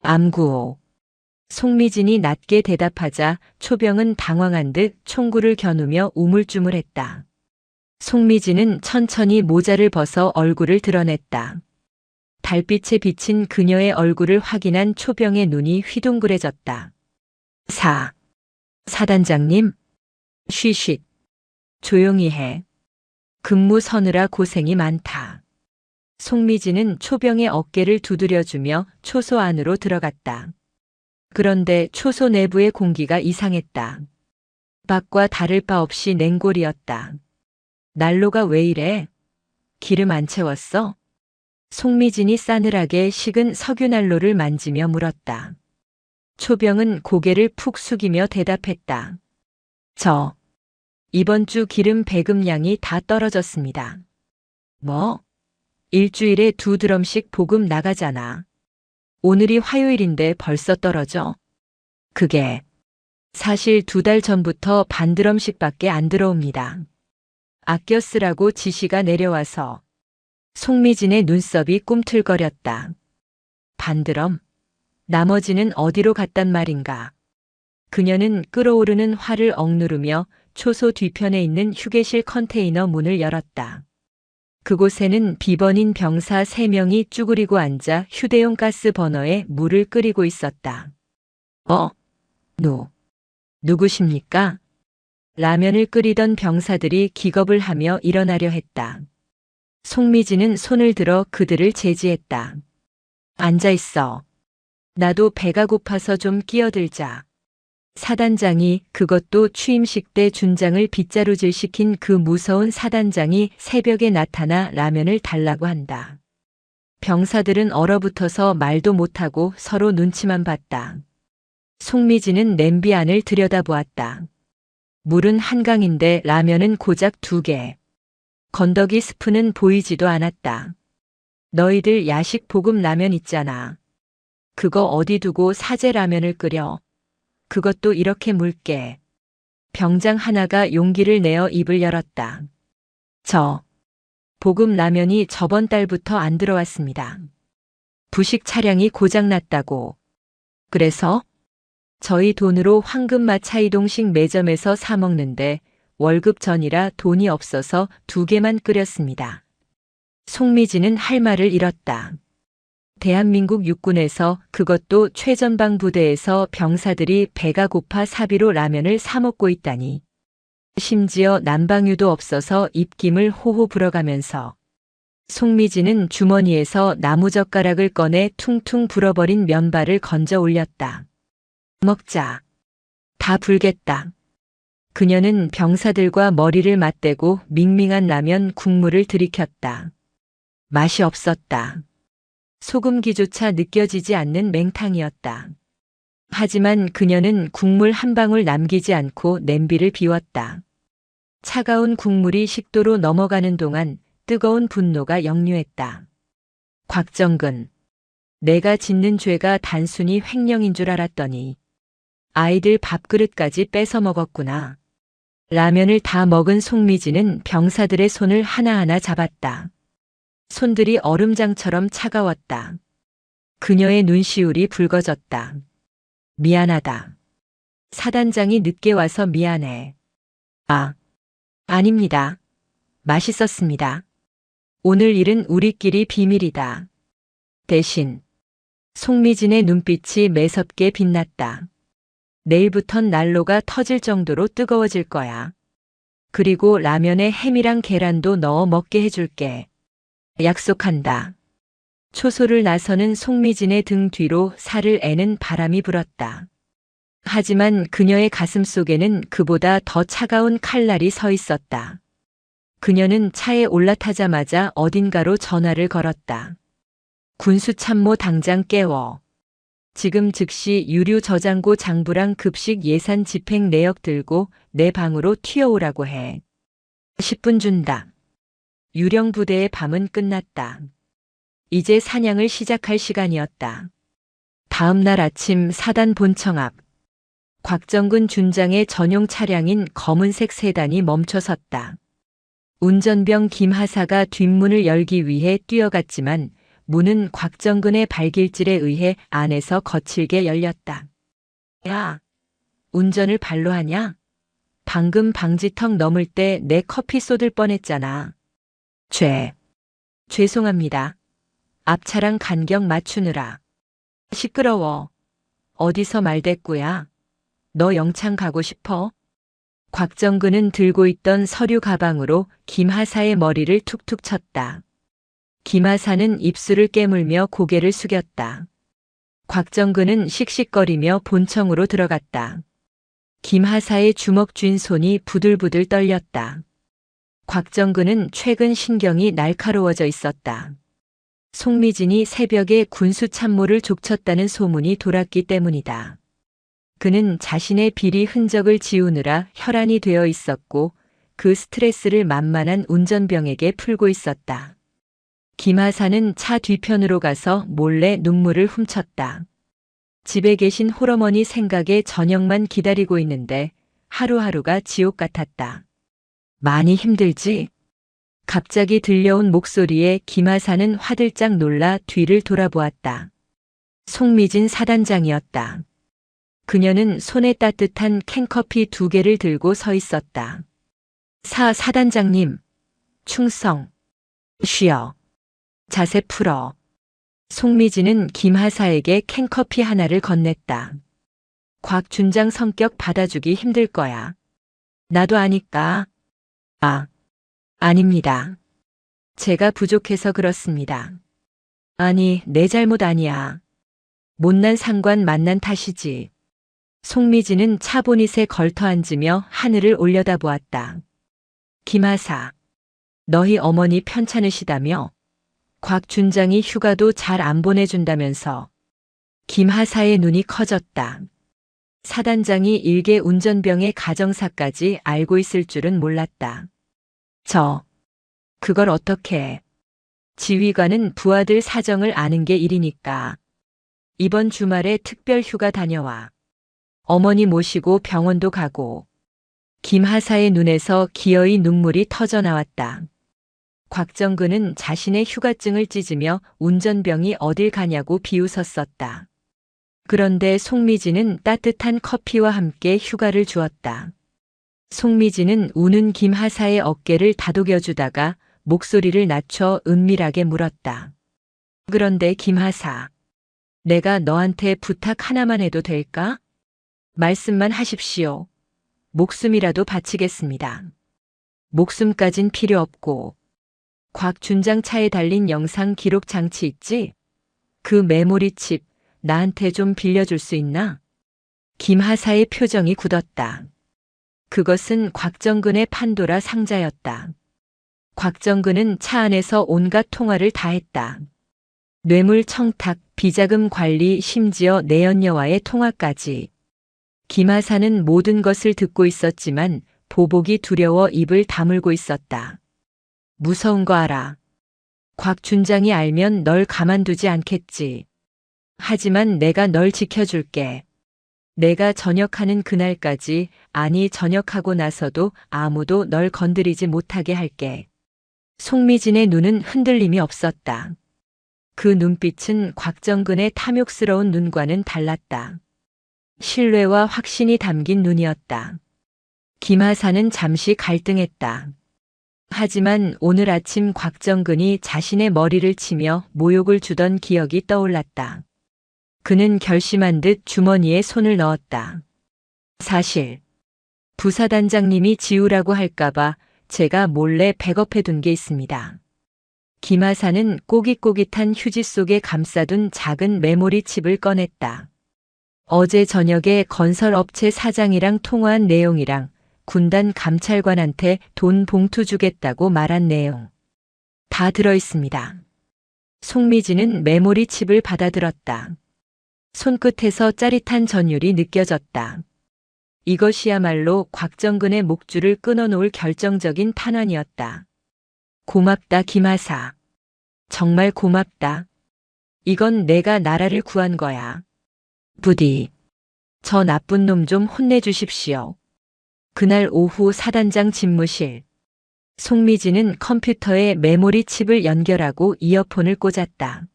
S1: 암구호. 송미진이 낮게 대답하자 초병은 당황한 듯 총구를 겨누며 우물쭈물했다. 송미진은 천천히 모자를 벗어 얼굴을 드러냈다. 달빛에 비친 그녀의 얼굴을 확인한 초병의 눈이 휘둥그레졌다. 사단장님, 쉬쉿. 조용히 해. 근무 서느라 고생이 많다. 송미진은 초병의 어깨를 두드려주며 초소 안으로 들어갔다. 그런데 초소 내부의 공기가 이상했다. 밖과 다를 바 없이 냉골이었다. 난로가 왜 이래? 기름 안 채웠어? 송미진이 싸늘하게 식은 석유난로를 만지며 물었다. 초병은 고개를 푹 숙이며 대답했다. 이번 주 기름 배급량이 다 떨어졌습니다. 뭐? 일주일에 2드럼씩 보급 나가잖아. 오늘이 화요일인데 벌써 떨어져? 그게 사실 2달 전부터 반드럼씩밖에 안 들어옵니다. 아껴 쓰라고 지시가 내려와서. 송미진의 눈썹이 꿈틀거렸다. 반드럼? 나머지는 어디로 갔단 말인가? 그녀는 끓어오르는 화를 억누르며 초소 뒤편에 있는 휴게실 컨테이너 문을 열었다. 그곳에는 비번인 병사 3명이 쭈그리고 앉아 휴대용 가스 버너에 물을 끓이고 있었다. 누구십니까? 라면을 끓이던 병사들이 기겁을 하며 일어나려 했다. 송미진은 손을 들어 그들을 제지했다. 앉아 있어. 나도 배가 고파서 좀 끼어들자. 사단장이, 그것도 취임식 때 준장을 빗자루질 시킨 그 무서운 사단장이 새벽에 나타나 라면을 달라고 한다. 병사들은 얼어붙어서 말도 못하고 서로 눈치만 봤다. 송미진은 냄비 안을 들여다보았다. 물은 한강인데 라면은 고작 2개. 건더기 스프는 보이지도 않았다. 너희들 야식 볶음 라면 있잖아. 그거 어디 두고 사제 라면을 끓여. 그것도 이렇게 묽게. 병장 하나가 용기를 내어 입을 열었다. 볶음 라면이 저번 달부터 안 들어왔습니다. 부식 차량이 고장났다고. 그래서 저희 돈으로 황금마차이동식 매점에서 사 먹는데 월급 전이라 돈이 없어서 2개만 끓였습니다. 송미진은 할 말을 잃었다. 대한민국 육군에서, 그것도 최전방 부대에서 병사들이 배가 고파 사비로 라면을 사 먹고 있다니. 심지어 난방유도 없어서 입김을 호호 불어가면서. 송미진은 주머니에서 나무젓가락을 꺼내 퉁퉁 불어버린 면발을 건져 올렸다. 먹자. 다 불겠다. 그녀는 병사들과 머리를 맞대고 밍밍한 라면 국물을 들이켰다. 맛이 없었다. 소금기조차 느껴지지 않는 맹탕이었다. 하지만 그녀는 국물 한 방울 남기지 않고 냄비를 비웠다. 차가운 국물이 식도로 넘어가는 동안 뜨거운 분노가 역류했다. 곽정근, 내가 짓는 죄가 단순히 횡령인 줄 알았더니 아이들 밥그릇까지 뺏어 먹었구나. 라면을 다 먹은 송미진은 병사들의 손을 하나하나 잡았다. 손들이 얼음장처럼 차가웠다. 그녀의 눈시울이 붉어졌다. 미안하다. 사단장이 늦게 와서 미안해. 아닙니다. 맛있었습니다. 오늘 일은 우리끼리 비밀이다. 대신 송미진의 눈빛이 매섭게 빛났다. 내일부턴 난로가 터질 정도로 뜨거워질 거야. 그리고 라면에 햄이랑 계란도 넣어 먹게 해줄게. 약속한다. 초소를 나서는 송미진의 등 뒤로 살을 애는 바람이 불었다. 하지만 그녀의 가슴 속에는 그보다 더 차가운 칼날이 서 있었다. 그녀는 차에 올라타자마자 어딘가로 전화를 걸었다. 군수참모 당장 깨워. 지금 즉시 유류 저장고 장부랑 급식 예산 집행 내역 들고 내 방으로 튀어오라고 해. 10분 준다. 유령 부대의 밤은 끝났다. 이제 사냥을 시작할 시간이었다. 다음 날 아침 사단 본청 앞. 곽정근 준장의 전용 차량인 검은색 세단이 멈춰섰다. 운전병 김하사가 뒷문을 열기 위해 뛰어갔지만 문은 곽정근의 발길질에 의해 안에서 거칠게 열렸다. 야, 운전을 발로 하냐? 방금 방지턱 넘을 때 내 커피 쏟을 뻔했잖아. 죄송합니다. 앞차랑 간격 맞추느라. 시끄러워. 어디서 말대꾸야? 너 영창 가고 싶어? 곽정근은 들고 있던 서류 가방으로 김하사의 머리를 툭툭 쳤다. 김하사는 입술을 깨물며 고개를 숙였다. 곽정근은 씩씩거리며 본청으로 들어갔다. 김하사의 주먹 쥔 손이 부들부들 떨렸다. 곽정근은 최근 신경이 날카로워져 있었다. 송미진이 새벽에 군수 참모를 족쳤다는 소문이 돌았기 때문이다. 그는 자신의 비리 흔적을 지우느라 혈안이 되어 있었고 그 스트레스를 만만한 운전병에게 풀고 있었다. 김하사는 차 뒤편으로 가서 몰래 눈물을 훔쳤다. 집에 계신 홀어머니 생각에 저녁만 기다리고 있는데 하루하루가 지옥 같았다. 많이 힘들지? 갑자기 들려온 목소리에 김하사는 화들짝 놀라 뒤를 돌아보았다. 송미진 사단장이었다. 그녀는 손에 따뜻한 캔커피 2개를 들고 서 있었다. 사단장님, 충성, 쉬어, 자세 풀어. 송미진은 김하사에게 캔커피 하나를 건넸다. 곽 준장 성격 받아주기 힘들 거야. 나도 아니까. 아닙니다. 제가 부족해서 그렇습니다. 아니, 내 잘못 아니야. 못난 상관 만난 탓이지. 송미진은 차 보닛에 걸터 앉으며 하늘을 올려다보았다. 김하사, 너희 어머니 편찮으시다며? 곽 준장이 휴가도 잘 안 보내준다면서. 김하사의 눈이 커졌다. 사단장이 일개 운전병의 가정사까지 알고 있을 줄은 몰랐다. 그걸 어떻게 해? 지휘관은 부하들 사정을 아는 게 일이니까. 이번 주말에 특별 휴가 다녀와. 어머니 모시고 병원도 가고. 김하사의 눈에서 기어이 눈물이 터져 나왔다. 곽정근은 자신의 휴가증을 찢으며 운전병이 어딜 가냐고 비웃었었다. 그런데 송미진은 따뜻한 커피와 함께 휴가를 주었다. 송미진은 우는 김하사의 어깨를 다독여주다가 목소리를 낮춰 은밀하게 물었다. 그런데 김하사, 내가 너한테 부탁 하나만 해도 될까? 말씀만 하십시오. 목숨이라도 바치겠습니다. 목숨까진 필요 없고. 곽 준장 차에 달린 영상 기록 장치 있지? 그 메모리 칩 나한테 좀 빌려줄 수 있나? 김하사의 표정이 굳었다. 그것은 곽정근의 판도라 상자였다. 곽정근은 차 안에서 온갖 통화를 다 했다. 뇌물 청탁, 비자금 관리, 심지어 내연녀와의 통화까지. 김하사는 모든 것을 듣고 있었지만 보복이 두려워 입을 다물고 있었다. 무서운 거 알아. 곽 준장이 알면 널 가만두지 않겠지. 하지만 내가 널 지켜줄게. 내가 전역하는 그날까지, 아니 전역하고 나서도 아무도 널 건드리지 못하게 할게. 송미진의 눈은 흔들림이 없었다. 그 눈빛은 곽정근의 탐욕스러운 눈과는 달랐다. 신뢰와 확신이 담긴 눈이었다. 김하사는 잠시 갈등했다. 하지만 오늘 아침 곽정근이 자신의 머리를 치며 모욕을 주던 기억이 떠올랐다. 그는 결심한 듯 주머니에 손을 넣었다. 사실 부사단장님이 지우라고 할까봐 제가 몰래 백업해둔 게 있습니다. 김하사는 꼬깃꼬깃한 휴지 속에 감싸둔 작은 메모리 칩을 꺼냈다. 어제 저녁에 건설업체 사장이랑 통화한 내용이랑 군단 감찰관한테 돈 봉투 주겠다고 말한 내용. 다 들어있습니다. 송미진은 메모리 칩을 받아들었다. 손끝에서 짜릿한 전율이 느껴졌다. 이것이야말로 곽정근의 목줄을 끊어놓을 결정적인 탄환이었다. 고맙다, 김하사. 정말 고맙다. 이건 내가 나라를 구한 거야. 부디 저 나쁜 놈 좀 혼내주십시오. 그날 오후 사단장 집무실. 송미진은 컴퓨터에 메모리 칩을 연결하고 이어폰을 꽂았다.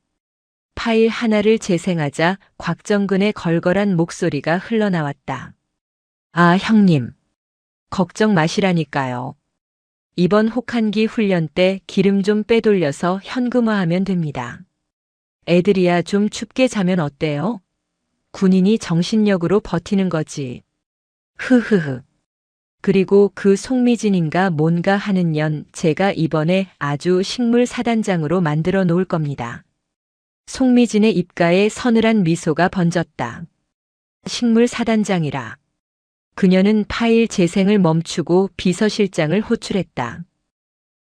S1: 파일 하나를 재생하자 곽정근의 걸걸한 목소리가 흘러나왔다. 아, 형님. 걱정 마시라니까요. 이번 혹한기 훈련 때 기름 좀 빼돌려서 현금화하면 됩니다. 애들이야 좀 춥게 자면 어때요? 군인이 정신력으로 버티는 거지. 흐흐흐. 그리고 그 송미진인가 뭔가 하는 년 제가 이번에 아주 식물 사단장으로 만들어 놓을 겁니다. 송미진의 입가에 서늘한 미소가 번졌다. 식물 사단장이라. 그녀는 파일 재생을 멈추고 비서실장을 호출했다.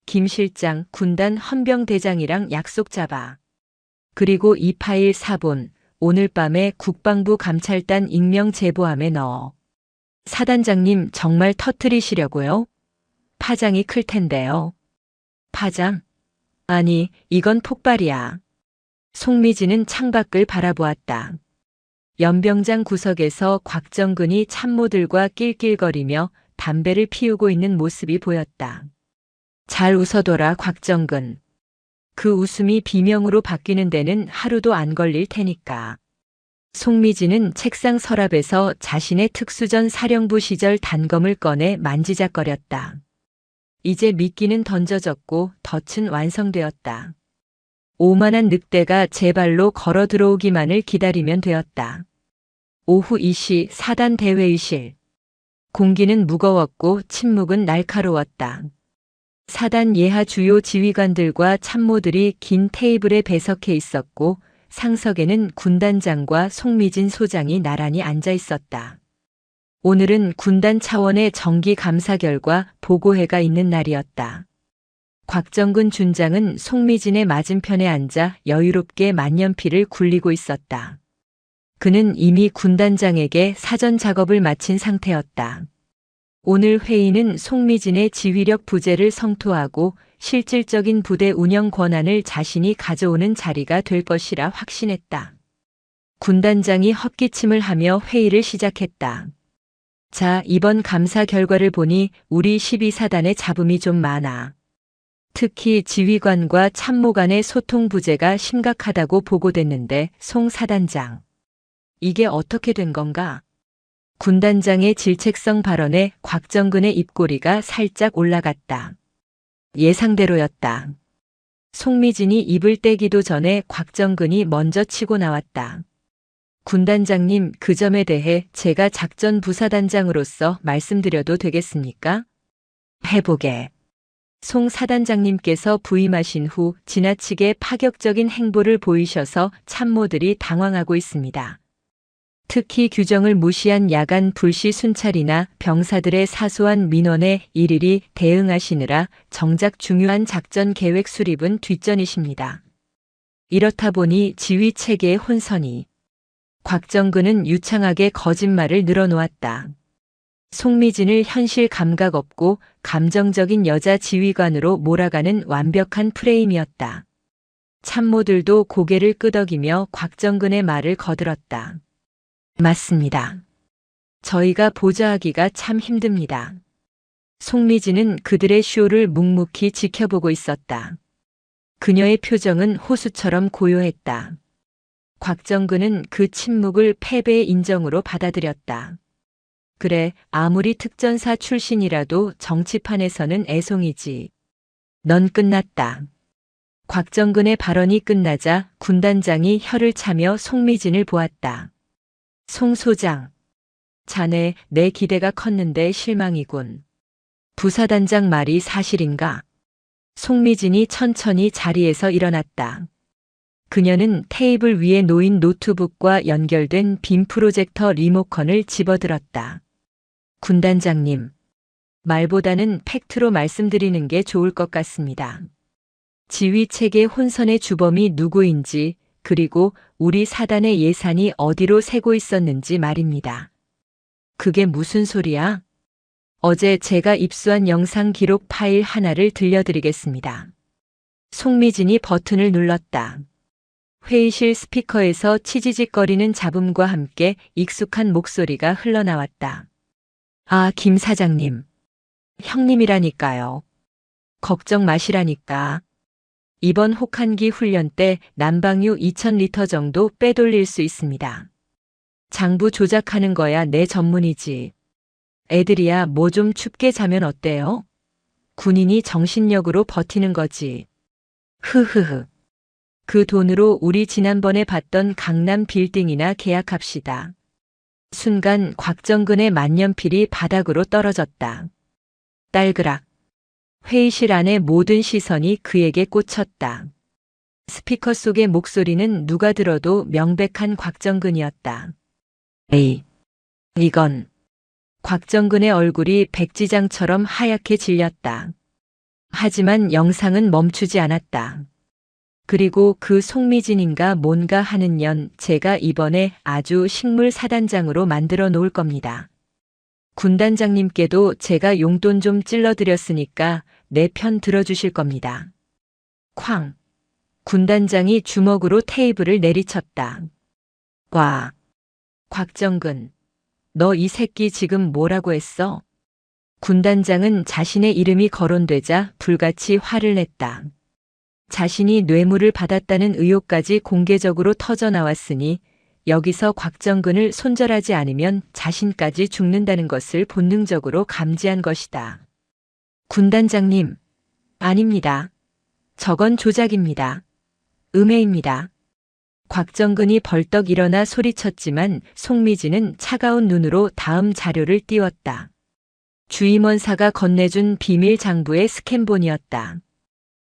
S1: 김 실장, 군단 헌병대장이랑 약속 잡아. 그리고 이 파일 사본, 오늘 밤에 국방부 감찰단 익명 제보함에 넣어. 사단장님 정말 터뜨리시려고요? 파장이 클 텐데요. 파장? 아니, 이건 폭발이야. 송미진은 창밖을 바라보았다. 연병장 구석에서 곽정근이 참모들과 낄낄거리며 담배를 피우고 있는 모습이 보였다. 잘 웃어둬라, 곽정근. 그 웃음이 비명으로 바뀌는 데는 하루도 안 걸릴 테니까. 송미진은 책상 서랍에서 자신의 특수전 사령부 시절 단검을 꺼내 만지작거렸다. 이제 미끼는 던져졌고 덫은 완성되었다. 오만한 늑대가 제 발로 걸어 들어오기만을 기다리면 되었다. 오후 2시 사단 대회의실. 공기는 무거웠고 침묵은 날카로웠다. 사단 예하 주요 지휘관들과 참모들이 긴 테이블에 배석해 있었고 상석에는 군단장과 송미진 소장이 나란히 앉아 있었다. 오늘은 군단 차원의 정기 감사 결과 보고회가 있는 날이었다. 곽정근 준장은 송미진의 맞은편에 앉아 여유롭게 만년필을 굴리고 있었다. 그는 이미 군단장에게 사전 작업을 마친 상태였다. 오늘 회의는 송미진의 지휘력 부재를 성토하고 실질적인 부대 운영 권한을 자신이 가져오는 자리가 될 것이라 확신했다. 군단장이 헛기침을 하며 회의를 시작했다. 자, 이번 감사 결과를 보니 우리 12사단의 잡음이 좀 많아. 특히 지휘관과 참모 간의 소통 부재가 심각하다고 보고됐는데 송 사단장. 이게 어떻게 된 건가? 군단장의 질책성 발언에 곽정근의 입꼬리가 살짝 올라갔다. 예상대로였다. 송미진이 입을 떼기도 전에 곽정근이 먼저 치고 나왔다. 군단장님, 그 점에 대해 제가 작전 부사단장으로서 말씀드려도 되겠습니까? 해보게. 송 사단장님께서 부임하신 후 지나치게 파격적인 행보를 보이셔서 참모들이 당황하고 있습니다. 특히 규정을 무시한 야간 불시 순찰이나 병사들의 사소한 민원에 일일이 대응하시느라 정작 중요한 작전 계획 수립은 뒷전이십니다. 이렇다 보니 지휘 체계의 혼선이. 곽정근은 유창하게 거짓말을 늘어놓았다. 송미진을 현실 감각 없고 감정적인 여자 지휘관으로 몰아가는 완벽한 프레임이었다. 참모들도 고개를 끄덕이며 곽정근의 말을 거들었다. 맞습니다. 저희가 보좌하기가 참 힘듭니다. 송미진은 그들의 쇼를 묵묵히 지켜보고 있었다. 그녀의 표정은 호수처럼 고요했다. 곽정근은 그 침묵을 패배의 인정으로 받아들였다. 그래, 아무리 특전사 출신이라도 정치판에서는 애송이지. 넌 끝났다. 곽정근의 발언이 끝나자 군단장이 혀를 차며 송미진을 보았다. 송 소장. 자네, 내 기대가 컸는데 실망이군. 부사단장 말이 사실인가? 송미진이 천천히 자리에서 일어났다. 그녀는 테이블 위에 놓인 노트북과 연결된 빔 프로젝터 리모컨을 집어들었다. 군단장님, 말보다는 팩트로 말씀드리는 게 좋을 것 같습니다. 지휘체계 혼선의 주범이 누구인지, 그리고 우리 사단의 예산이 어디로 새고 있었는지 말입니다. 그게 무슨 소리야? 어제 제가 입수한 영상 기록 파일 하나를 들려드리겠습니다. 송미진이 버튼을 눌렀다. 회의실 스피커에서 치지직거리는 잡음과 함께 익숙한 목소리가 흘러나왔다. 아, 김 사장님. 형님이라니까요. 걱정 마시라니까. 이번 혹한기 훈련 때 난방유 2000리터 정도 빼돌릴 수 있습니다. 장부 조작하는 거야 내 전문이지. 애들이야 뭐 좀 춥게 자면 어때요? 군인이 정신력으로 버티는 거지. 흐흐흐. 그 돈으로 우리 지난번에 봤던 강남 빌딩이나 계약합시다. 순간 곽정근의 만년필이 바닥으로 떨어졌다. 딸그락. 회의실 안의 모든 시선이 그에게 꽂혔다. 스피커 속의 목소리는 누가 들어도 명백한 곽정근이었다. 에이, 이건. 곽정근의 얼굴이 백지장처럼 하얗게 질렸다. 하지만 영상은 멈추지 않았다. 그리고 그 송미진인가 뭔가 하는 년 제가 이번에 아주 식물 사단장으로 만들어 놓을 겁니다. 군단장님께도 제가 용돈 좀 찔러드렸으니까 내 편 들어주실 겁니다. 쾅. 군단장이 주먹으로 테이블을 내리쳤다. 과. 곽정근. 너 이 새끼 지금 뭐라고 했어? 군단장은 자신의 이름이 거론되자 불같이 화를 냈다. 자신이 뇌물을 받았다는 의혹까지 공개적으로 터져나왔으니 여기서 곽정근을 손절하지 않으면 자신까지 죽는다는 것을 본능적으로 감지한 것이다. 군단장님, 아닙니다. 저건 조작입니다. 음해입니다. 곽정근이 벌떡 일어나 소리쳤지만 송미진은 차가운 눈으로 다음 자료를 띄웠다. 주임원사가 건네준 비밀 장부의 스캔본이었다.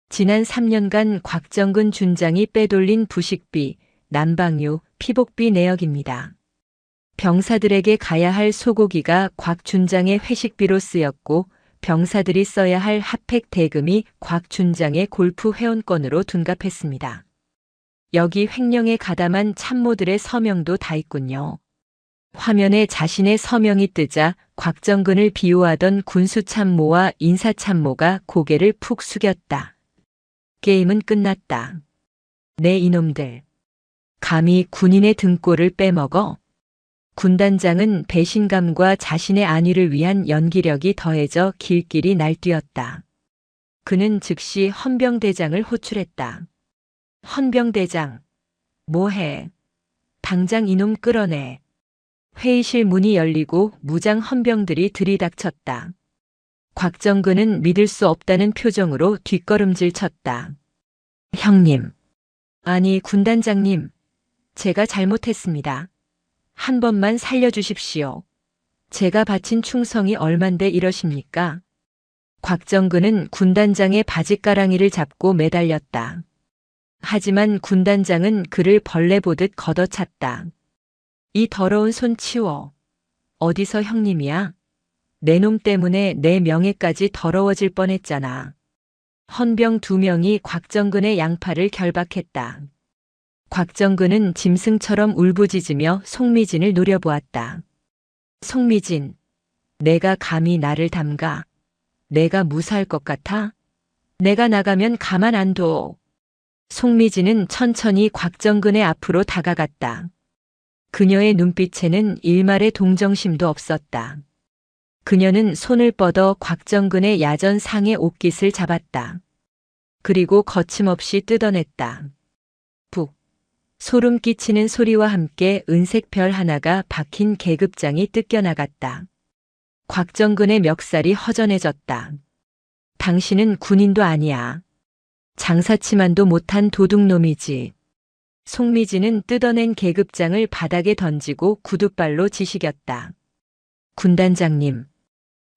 S1: 지난 3년간 곽정근 준장이 빼돌린 부식비, 난방유, 피복비 내역입니다. 병사들에게 가야 할 소고기가 곽 준장의 회식비로 쓰였고 병사들이 써야 할 핫팩 대금이 곽 준장의 골프 회원권으로 둔갑했습니다. 여기 횡령에 가담한 참모들의 서명도 다 있군요. 화면에 자신의 서명이 뜨자 곽정근을 비호하던 군수참모와 인사참모가 고개를 푹 숙였다. 게임은 끝났다. 네 이놈들. 감히 군인의 등골을 빼먹어? 군단장은 배신감과 자신의 안위를 위한 연기력이 더해져 길길이 날뛰었다. 그는 즉시 헌병대장을 호출했다. 헌병대장. 뭐해? 당장 이놈 끌어내. 회의실 문이 열리고 무장 헌병들이 들이닥쳤다. 곽정근은 믿을 수 없다는 표정으로 뒷걸음질 쳤다. 형님. 아니 군단장님. 제가 잘못했습니다. 한 번만 살려주십시오. 제가 바친 충성이 얼만데 이러십니까? 곽정근은 군단장의 바짓가랑이를 잡고 매달렸다. 하지만 군단장은 그를 벌레 보듯 걷어찼다. 이 더러운 손 치워. 어디서 형님이야? 내 놈 때문에 내 명예까지 더러워질 뻔했잖아. 헌병 2명이 곽정근의 양팔을 결박했다. 곽정근은 짐승처럼 울부짖으며 송미진을 노려보았다. 송미진, 내가 감히 나를 담가? 내가 무사할 것 같아? 내가 나가면 가만 안 둬. 송미진은 천천히 곽정근의 앞으로 다가갔다. 그녀의 눈빛에는 일말의 동정심도 없었다. 그녀는 손을 뻗어 곽정근의 야전 상의 옷깃을 잡았다. 그리고 거침없이 뜯어냈다. 푹. 소름 끼치는 소리와 함께 은색 별 하나가 박힌 계급장이 뜯겨나갔다. 곽정근의 멱살이 허전해졌다. 당신은 군인도 아니야. 장사치만도 못한 도둑놈이지. 송미진은 뜯어낸 계급장을 바닥에 던지고 구둣발로 지시겼다. 군단장님.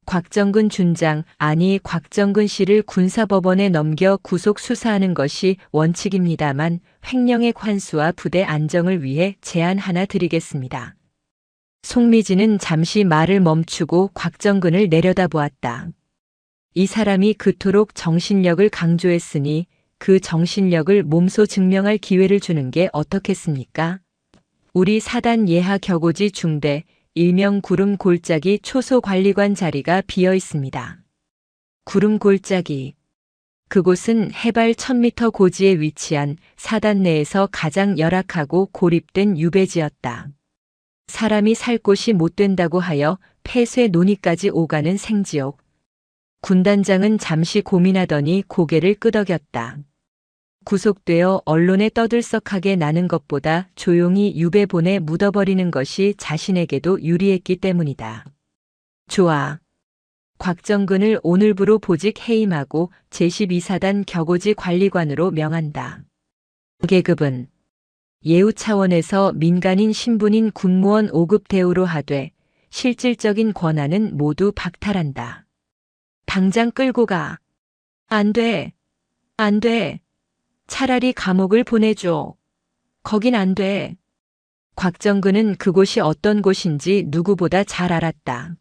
S1: 곽정근 준장, 아니 곽정근 씨를 군사법원에 넘겨 구속 수사하는 것이 원칙입니다만 횡령의 환수와 부대 안정을 위해 제안 하나 드리겠습니다. 송미진은 잠시 말을 멈추고 곽정근을 내려다보았다. 이 사람이 그토록 정신력을 강조했으니 그 정신력을 몸소 증명할 기회를 주는 게 어떻겠습니까? 우리 사단 예하 격오지 중대 일명 구름 골짜기 초소관리관 자리가 비어 있습니다. 구름 골짜기. 그곳은 해발 1000m 고지에 위치한 사단 내에서 가장 열악하고 고립된 유배지였다. 사람이 살 곳이 못 된다고 하여 폐쇄 논의까지 오가는 생지옥. 군단장은 잠시 고민하더니 고개를 끄덕였다. 구속되어 언론에 떠들썩하게 나는 것보다 조용히 유배본에 묻어버리는 것이 자신에게도 유리했기 때문이다. 좋아. 곽정근을 오늘부로 보직 해임하고 제12사단 격오지 관리관으로 명한다. 계급은 예우 차원에서 민간인 신분인 군무원 5급 대우로 하되 실질적인 권한은 모두 박탈한다. 당장 끌고 가. 안 돼. 안 돼. 차라리 감옥을 보내줘. 거긴 안 돼. 곽정근은 그곳이 어떤 곳인지 누구보다 잘 알았다.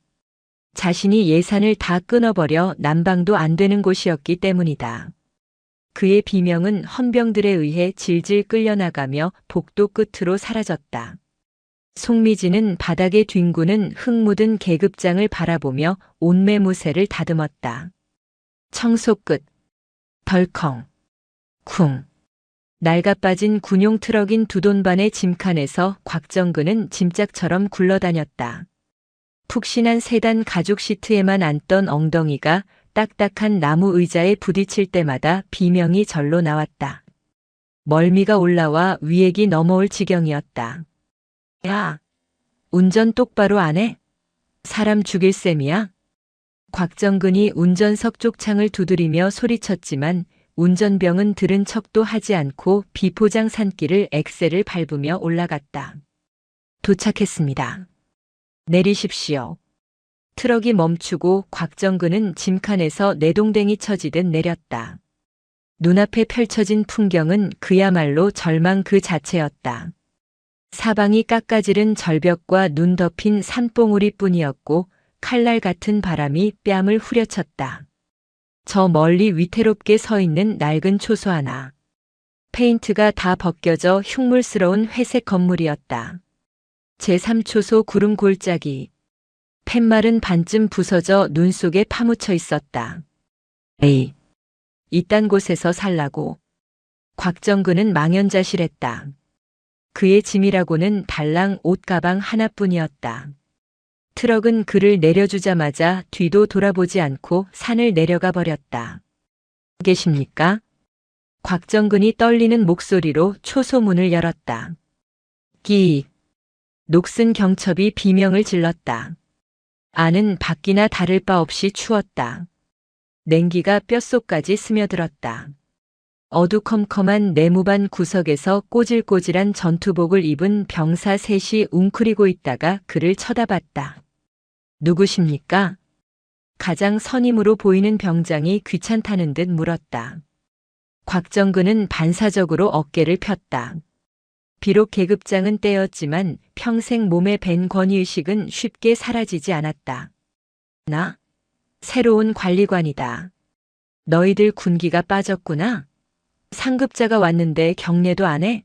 S1: 자신이 예산을 다 끊어버려 난방도 안 되는 곳이었기 때문이다. 그의 비명은 헌병들에 의해 질질 끌려나가며 복도 끝으로 사라졌다. 송미진은 바닥에 뒹구는 흙 묻은 계급장을 바라보며 온매무새를 다듬었다. 청소 끝. 덜컹. 쿵. 낡아빠진 군용 트럭인 두 돈 반의 짐칸에서 곽정근은 짐짝처럼 굴러다녔다. 푹신한 세단 가죽 시트에만 앉던 엉덩이가 딱딱한 나무 의자에 부딪힐 때마다 비명이 절로 나왔다. 멀미가 올라와 위액이 넘어올 지경이었다. 야, 운전 똑바로 안 해? 사람 죽일 셈이야? 곽정근이 운전석 쪽 창을 두드리며 소리쳤지만 운전병은 들은 척도 하지 않고 비포장 산길을 엑셀을 밟으며 올라갔다. 도착했습니다. 내리십시오. 트럭이 멈추고 곽정근은 짐칸에서 내동댕이 쳐지듯 내렸다. 눈앞에 펼쳐진 풍경은 그야말로 절망 그 자체였다. 사방이 깎아지른 절벽과 눈 덮인 산봉우리뿐이었고 칼날 같은 바람이 뺨을 후려쳤다. 저 멀리 위태롭게 서 있는 낡은 초소 하나. 페인트가 다 벗겨져 흉물스러운 회색 건물이었다. 제3초소 구름 골짜기. 팻말은 반쯤 부서져 눈 속에 파묻혀 있었다. 에이, 이딴 곳에서 살라고. 곽정근은 망연자실했다. 그의 짐이라고는 달랑 옷가방 하나뿐이었다. 트럭은 그를 내려주자마자 뒤도 돌아보지 않고 산을 내려가 버렸다. 계십니까? 곽정근이 떨리는 목소리로 초소문을 열었다. 끼익. 녹슨 경첩이 비명을 질렀다. 안은 밖이나 다를 바 없이 추웠다. 냉기가 뼛속까지 스며들었다. 어두컴컴한 내무반 구석에서 꼬질꼬질한 전투복을 입은 병사 셋이 웅크리고 있다가 그를 쳐다봤다. 누구십니까? 가장 선임으로 보이는 병장이 귀찮다는 듯 물었다. 곽정근은 반사적으로 어깨를 폈다. 비록 계급장은 떼었지만 평생 몸에 밴 권위의식은 쉽게 사라지지 않았다. 나? 새로운 관리관이다. 너희들 군기가 빠졌구나? 상급자가 왔는데 경례도 안 해?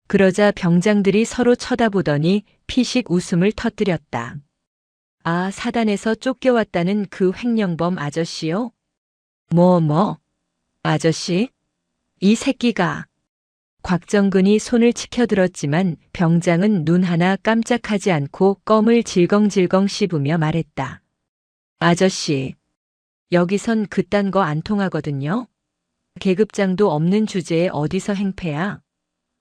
S1: 그러자 병장들이 서로 쳐다보더니 피식 웃음을 터뜨렸다. 아, 사단에서 쫓겨왔다는 그 횡령범 아저씨요? 뭐? 아저씨? 이 새끼가. 곽정근이 손을 치켜들었지만 병장은 눈 하나 깜짝하지 않고 껌을 질겅질겅 씹으며 말했다. 아저씨, 여기선 그딴 거 안 통하거든요. 계급장도 없는 주제에 어디서 행패야.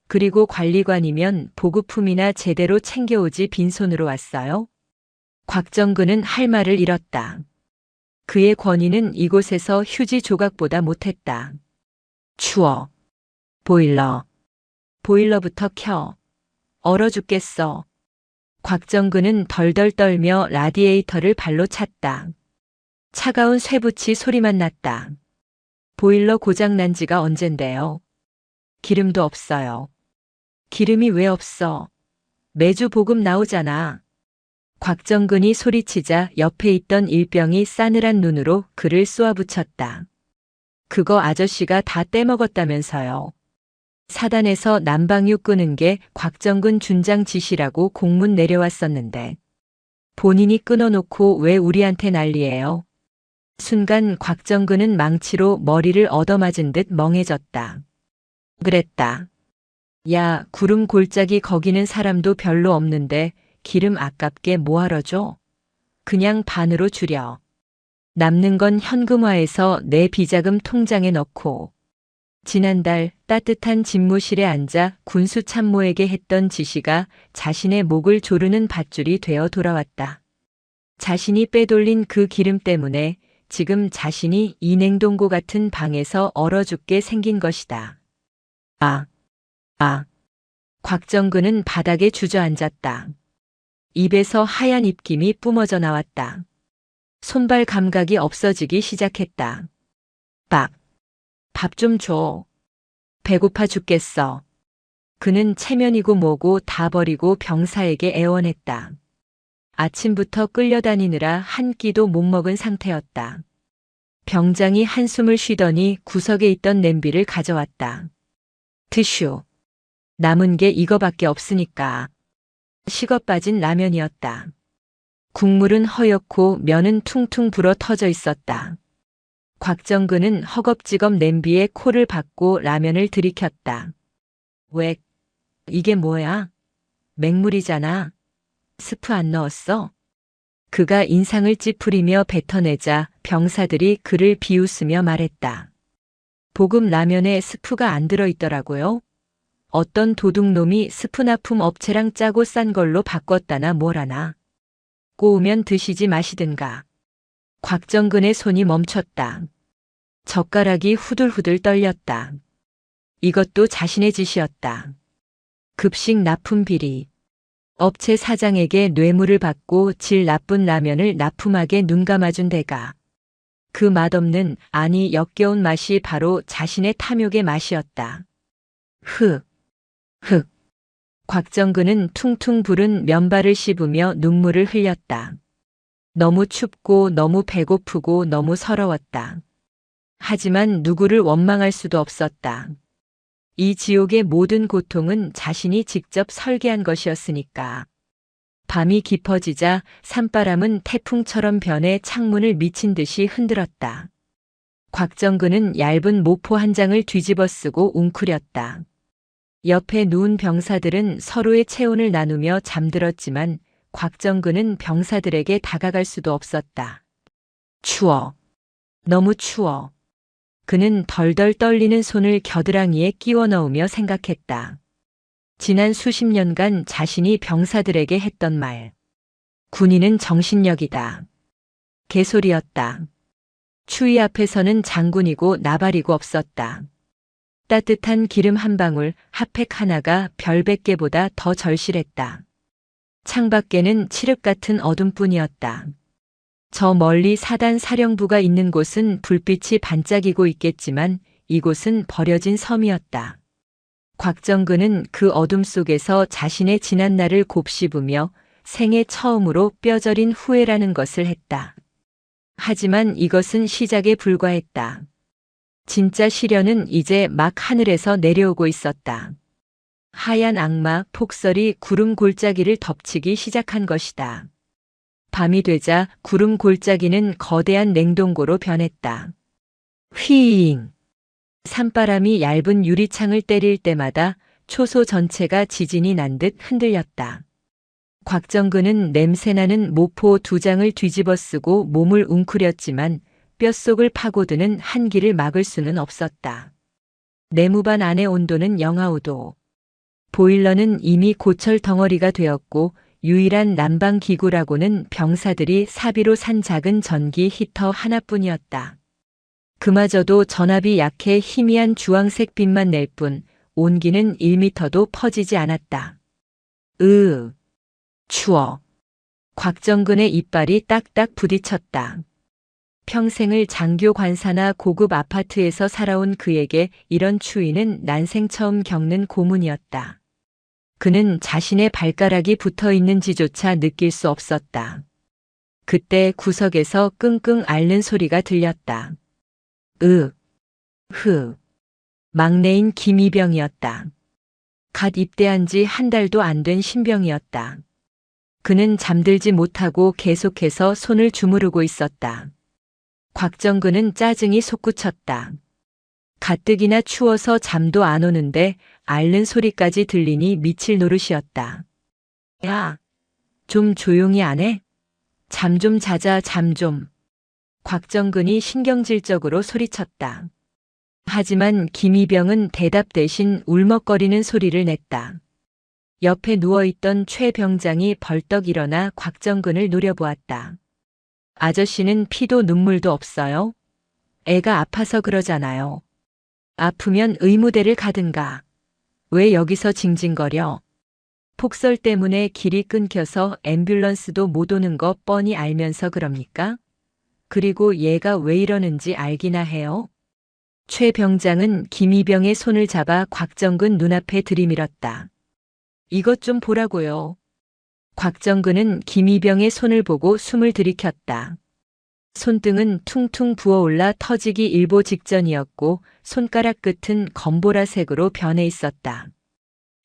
S1: 그리고 관리관이면 보급품이나 제대로 챙겨오지 빈손으로 왔어요. 곽정근은 할 말을 잃었다. 그의 권위는 이곳에서 휴지 조각보다 못했다. 추워. 보일러부터 켜. 얼어 죽겠어. 곽정근은 덜덜 떨며 라디에이터를 발로 찼다. 차가운 쇠붙이 소리만 났다. 보일러 고장난 지가 언젠데요. 기름도 없어요. 기름이 왜 없어? 매주 보급 나오잖아. 곽정근이 소리치자 옆에 있던 일병이 싸늘한 눈으로 그를 쏘아붙였다. 그거 아저씨가 다 떼먹었다면서요. 사단에서 난방유 끄는 게 곽정근 준장 지시라고 공문 내려왔었는데 본인이 끊어놓고 왜 우리한테 난리예요? 순간 곽정근은 망치로 머리를 얻어맞은 듯 멍해졌다. 그랬다. 야, 구름 골짜기 거기는 사람도 별로 없는데 기름 아깝게 뭐하러 줘? 그냥 반으로 줄여. 남는 건 현금화해서 내 비자금 통장에 넣고. 지난달 따뜻한 집무실에 앉아 군수 참모에게 했던 지시가 자신의 목을 조르는 밧줄이 되어 돌아왔다. 자신이 빼돌린 그 기름 때문에 지금 자신이 이 냉동고 같은 방에서 얼어 죽게 생긴 것이다. 아, 아. 곽정근은 바닥에 주저앉았다. 입에서 하얀 입김이 뿜어져 나왔다. 손발 감각이 없어지기 시작했다. 밥 좀 줘. 배고파 죽겠어. 그는 체면이고 뭐고 다 버리고 병사에게 애원했다. 아침부터 끌려다니느라 한 끼도 못 먹은 상태였다. 병장이 한숨을 쉬더니 구석에 있던 냄비를 가져왔다. 드슈. 남은 게 이거밖에 없으니까. 식어 빠진 라면이었다. 국물은 허옇고 면은 퉁퉁 불어 터져 있었다. 곽정근은 허겁지겁 냄비에 코를 박고 라면을 들이켰다. 왜? 이게 뭐야? 맹물이잖아. 스프 안 넣었어? 그가 인상을 찌푸리며 뱉어내자 병사들이 그를 비웃으며 말했다. 볶음 라면에 스프가 안 들어있더라고요. 어떤 도둑놈이 스프 납품 업체랑 짜고 싼 걸로 바꿨다나 뭐라나. 꼬우면 드시지 마시든가. 곽정근의 손이 멈췄다. 젓가락이 후들후들 떨렸다. 이것도 자신의 짓이었다. 급식 납품 비리. 업체 사장에게 뇌물을 받고 질 나쁜 라면을 납품하게 눈감아준 대가. 그 맛없는, 아니 역겨운 맛이 바로 자신의 탐욕의 맛이었다. 흑. 곽정근은 퉁퉁 부른 면발을 씹으며 눈물을 흘렸다. 너무 춥고 너무 배고프고 너무 서러웠다. 하지만 누구를 원망할 수도 없었다. 이 지옥의 모든 고통은 자신이 직접 설계한 것이었으니까. 밤이 깊어지자 산바람은 태풍처럼 변해 창문을 미친 듯이 흔들었다. 곽정근은 얇은 모포 한 장을 뒤집어 쓰고 웅크렸다. 옆에 누운 병사들은 서로의 체온을 나누며 잠들었지만 곽정근은 병사들에게 다가갈 수도 없었다. 추워. 너무 추워. 그는 덜덜 떨리는 손을 겨드랑이에 끼워 넣으며 생각했다. 지난 수십 년간 자신이 병사들에게 했던 말. 군인은 정신력이다. 개소리였다. 추위 앞에서는 장군이고 나발이고 없었다. 따뜻한 기름 한 방울, 핫팩 하나가 별 100개보다 더 절실했다. 창밖에는 칠흑 같은 어둠뿐이었다. 저 멀리 사단 사령부가 있는 곳은 불빛이 반짝이고 있겠지만 이곳은 버려진 섬이었다. 곽정근은 그 어둠 속에서 자신의 지난 날을 곱씹으며 생애 처음으로 뼈저린 후회라는 것을 했다. 하지만 이것은 시작에 불과했다. 진짜 시련은 이제 막 하늘에서 내려오고 있었다. 하얀 악마 폭설이 구름 골짜기를 덮치기 시작한 것이다. 밤이 되자 구름 골짜기는 거대한 냉동고로 변했다. 휘잉! 산바람이 얇은 유리창을 때릴 때마다 초소 전체가 지진이 난 듯 흔들렸다. 곽정근은 냄새나는 모포 2장을 뒤집어 쓰고 몸을 웅크렸지만 뼛속을 파고드는 한기를 막을 수는 없었다. 내무반 안의 온도는 영하 5도. 보일러는 이미 고철 덩어리가 되었고 유일한 난방 기구라고는 병사들이 사비로 산 작은 전기 히터 하나뿐이었다. 그마저도 전압이 약해 희미한 주황색 빛만 낼 뿐 온기는 1미터도 퍼지지 않았다. 추워. 곽정근의 이빨이 딱딱 부딪혔다. 평생을 장교 관사나 고급 아파트에서 살아온 그에게 이런 추위는 난생 처음 겪는 고문이었다. 그는 자신의 발가락이 붙어 있는지조차 느낄 수 없었다. 그때 구석에서 끙끙 앓는 소리가 들렸다. 막내인 김이병이었다. 갓 입대한 지 한 달도 안 된 신병이었다. 그는 잠들지 못하고 계속해서 손을 주무르고 있었다. 곽정근은 짜증이 솟구쳤다. 가뜩이나 추워서 잠도 안 오는데 앓는 소리까지 들리니 미칠 노릇이었다. 야, 좀 조용히 안 해? 잠 좀 자자, 잠 좀. 곽정근이 신경질적으로 소리쳤다. 하지만 김이병은 대답 대신 울먹거리는 소리를 냈다. 옆에 누워있던 최 병장이 벌떡 일어나 곽정근을 노려보았다. 아저씨는 피도 눈물도 없어요? 애가 아파서 그러잖아요. 아프면 의무대를 가든가. 왜 여기서 징징거려? 폭설 때문에 길이 끊겨서 앰뷸런스도 못 오는 거 뻔히 알면서 그럽니까? 그리고 얘가 왜 이러는지 알기나 해요? 최 병장은 김이병의 손을 잡아 곽정근 눈앞에 들이밀었다. 이것 좀 보라고요. 곽정근은 김이병의 손을 보고 숨을 들이켰다. 손등은 퉁퉁 부어올라 터지기 일보 직전이었고 손가락 끝은 검보라색으로 변해 있었다.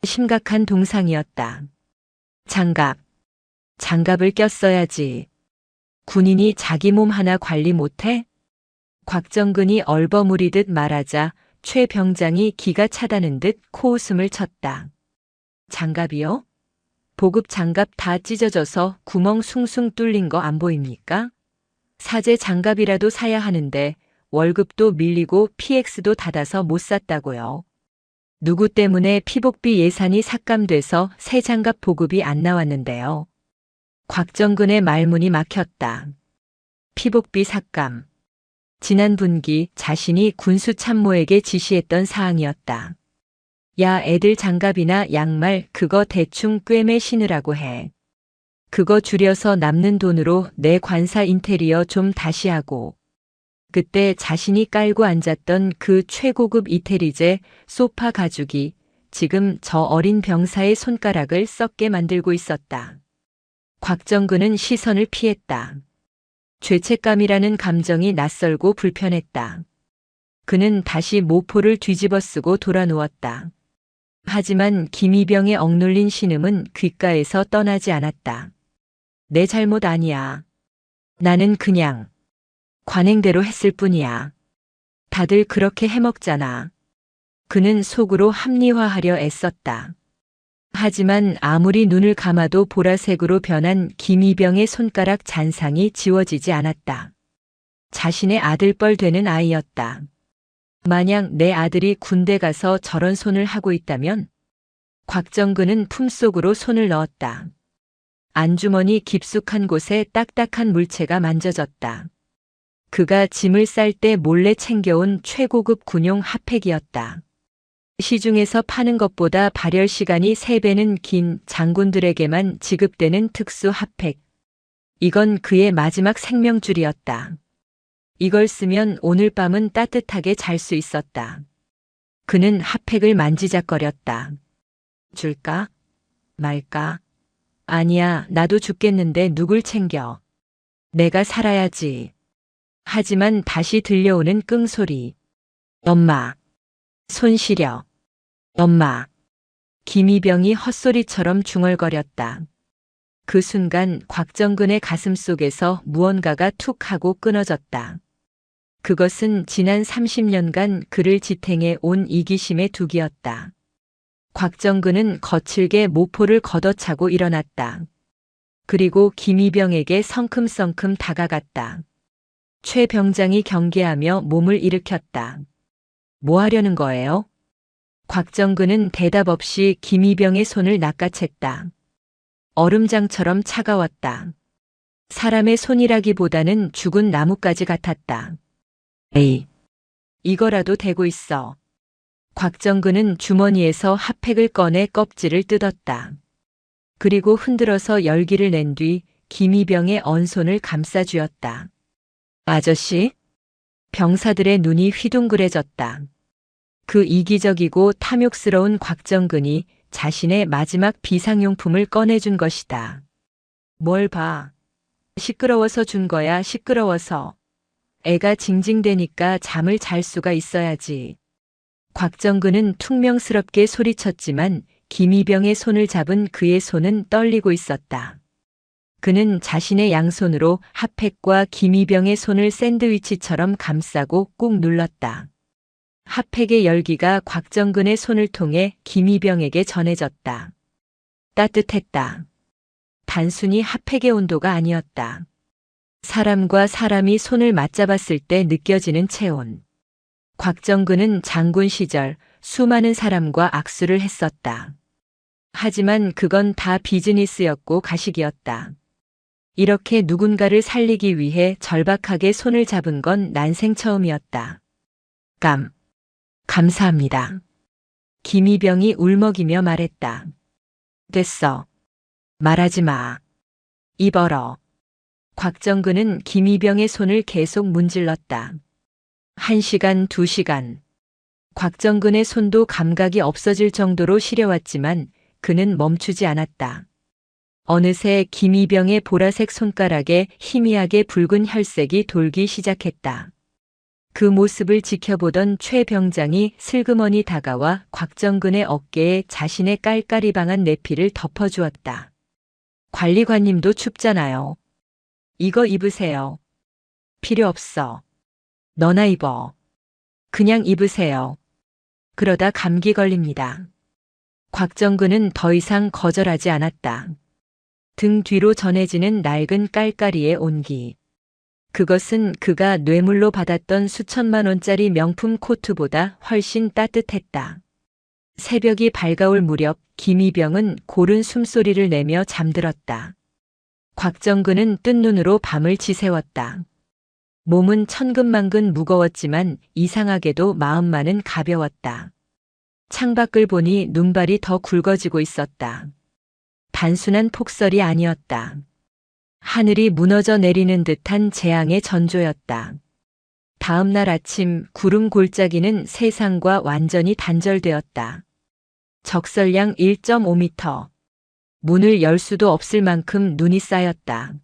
S1: 심각한 동상이었다. 장갑을 꼈어야지. 군인이 자기 몸 하나 관리 못해? 곽정근이 얼버무리듯 말하자 최 병장이 기가 차다는 듯 코웃음을 쳤다. 장갑이요? 보급 장갑 다 찢어져서 구멍 숭숭 뚫린 거 안 보입니까? 사제 장갑이라도 사야 하는데 월급도 밀리고 PX도 닫아서 못 샀다고요. 누구 때문에 피복비 예산이 삭감돼서 새 장갑 보급이 안 나왔는데요. 곽정근의 말문이 막혔다. 피복비 삭감. 지난 분기 자신이 군수 참모에게 지시했던 사항이었다. 야, 애들 장갑이나 양말 그거 대충 꿰매 신으라고 해. 그거 줄여서 남는 돈으로 내 관사 인테리어 좀 다시 하고. 그때 자신이 깔고 앉았던 그 최고급 이태리제 소파 가죽이 지금 저 어린 병사의 손가락을 썩게 만들고 있었다. 곽정근은 시선을 피했다. 죄책감이라는 감정이 낯설고 불편했다. 그는 다시 모포를 뒤집어 쓰고 돌아 누웠다. 하지만 김이병의 억눌린 신음은 귓가에서 떠나지 않았다. 내 잘못 아니야. 나는 그냥 관행대로 했을 뿐이야. 다들 그렇게 해먹잖아. 그는 속으로 합리화하려 애썼다. 하지만 아무리 눈을 감아도 보라색으로 변한 김이병의 손가락 잔상이 지워지지 않았다. 자신의 아들뻘 되는 아이였다. 만약 내 아들이 군대 가서 저런 손을 하고 있다면? 곽정근은 품속으로 손을 넣었다. 안주머니 깊숙한 곳에 딱딱한 물체가 만져졌다. 그가 짐을 쌀 때 몰래 챙겨온 최고급 군용 핫팩이었다. 시중에서 파는 것보다 발열 시간이 3배는 긴 장군들에게만 지급되는 특수 핫팩. 이건 그의 마지막 생명줄이었다. 이걸 쓰면 오늘 밤은 따뜻하게 잘 수 있었다. 그는 핫팩을 만지작거렸다. 줄까? 말까? 아니야, 나도 죽겠는데 누굴 챙겨. 내가 살아야지. 하지만 다시 들려오는 끙소리. 엄마. 손 시려. 엄마. 김이병이 헛소리처럼 중얼거렸다. 그 순간 곽정근의 가슴 속에서 무언가가 툭 하고 끊어졌다. 그것은 지난 30년간 그를 지탱해 온 이기심의 둑이었다. 곽정근은 거칠게 모포를 걷어차고 일어났다. 그리고 김이병에게 성큼성큼 다가갔다. 최 병장이 경계하며 몸을 일으켰다. 뭐 하려는 거예요? 곽정근은 대답 없이 김이병의 손을 낚아챘다. 얼음장처럼 차가웠다. 사람의 손이라기보다는 죽은 나뭇가지 같았다. 에이, 이거라도 대고 있어. 곽정근은 주머니에서 핫팩을 꺼내 껍질을 뜯었다. 그리고 흔들어서 열기를 낸 뒤 김이병의 언손을 감싸쥐었다. 아저씨? 병사들의 눈이 휘둥그레졌다. 그 이기적이고 탐욕스러운 곽정근이 자신의 마지막 비상용품을 꺼내준 것이다. 뭘 봐. 시끄러워서 준 거야, 시끄러워서. 애가 징징대니까 잠을 잘 수가 있어야지. 곽정근은 퉁명스럽게 소리쳤지만 김이병의 손을 잡은 그의 손은 떨리고 있었다. 그는 자신의 양손으로 핫팩과 김이병의 손을 샌드위치처럼 감싸고 꾹 눌렀다. 핫팩의 열기가 곽정근의 손을 통해 김이병에게 전해졌다. 따뜻했다. 단순히 핫팩의 온도가 아니었다. 사람과 사람이 손을 맞잡았을 때 느껴지는 체온. 곽정근은 장군 시절 수많은 사람과 악수를 했었다. 하지만 그건 다 비즈니스였고 가식이었다. 이렇게 누군가를 살리기 위해 절박하게 손을 잡은 건 난생 처음이었다. 감사합니다. 김이병이 울먹이며 말했다. 됐어. 말하지 마. 입 얼어. 곽정근은 김이병의 손을 계속 문질렀다. 1시간, 2시간. 곽정근의 손도 감각이 없어질 정도로 시려왔지만 그는 멈추지 않았다. 어느새 김이병의 보라색 손가락에 희미하게 붉은 혈색이 돌기 시작했다. 그 모습을 지켜보던 최 병장이 슬그머니 다가와 곽정근의 어깨에 자신의 깔깔이방한 내피를 덮어주었다. 관리관님도 춥잖아요. 이거 입으세요. 필요 없어. 너나 입어. 그냥 입으세요. 그러다 감기 걸립니다. 곽정근은 더 이상 거절하지 않았다. 등 뒤로 전해지는 낡은 깔깔이의 온기. 그것은 그가 뇌물로 받았던 수천만 원짜리 명품 코트보다 훨씬 따뜻했다. 새벽이 밝아올 무렵 김이병은 고른 숨소리를 내며 잠들었다. 곽정근은 뜬 눈으로 밤을 지새웠다. 몸은 천근만근 무거웠지만 이상하게도 마음만은 가벼웠다. 창밖을 보니 눈발이 더 굵어지고 있었다. 단순한 폭설이 아니었다. 하늘이 무너져 내리는 듯한 재앙의 전조였다. 다음 날 아침 구름 골짜기는 세상과 완전히 단절되었다. 적설량 1.5m. 문을 열 수도 없을 만큼 눈이 쌓였다.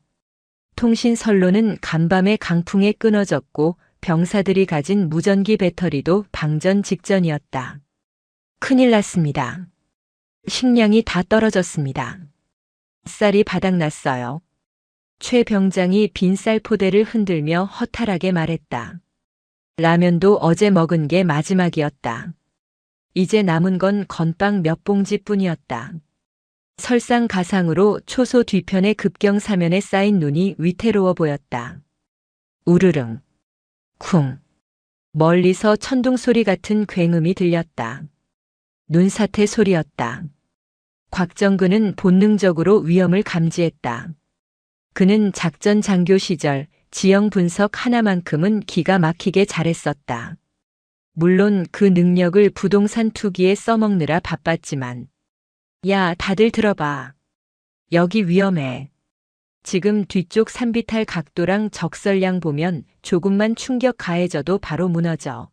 S1: 통신선로는 간밤의 강풍에 끊어졌고 병사들이 가진 무전기 배터리도 방전 직전이었다. 큰일 났습니다. 식량이 다 떨어졌습니다. 쌀이 바닥났어요. 최 병장이 빈 쌀포대를 흔들며 허탈하게 말했다. 라면도 어제 먹은 게 마지막이었다. 이제 남은 건 건빵 몇 봉지뿐이었다. 설상가상으로 초소 뒤편의 급경사면에 쌓인 눈이 위태로워 보였다. 우르릉, 쿵. 멀리서 천둥소리 같은 굉음이 들렸다. 눈사태 소리였다. 곽정근은 본능적으로 위험을 감지했다. 그는 작전 장교 시절 지형 분석 하나만큼은 기가 막히게 잘했었다. 물론 그 능력을 부동산 투기에 써먹느라 바빴지만. 야, 다들 들어봐. 여기 위험해. 지금 뒤쪽 산비탈 각도랑 적설량 보면 조금만 충격 가해져도 바로 무너져.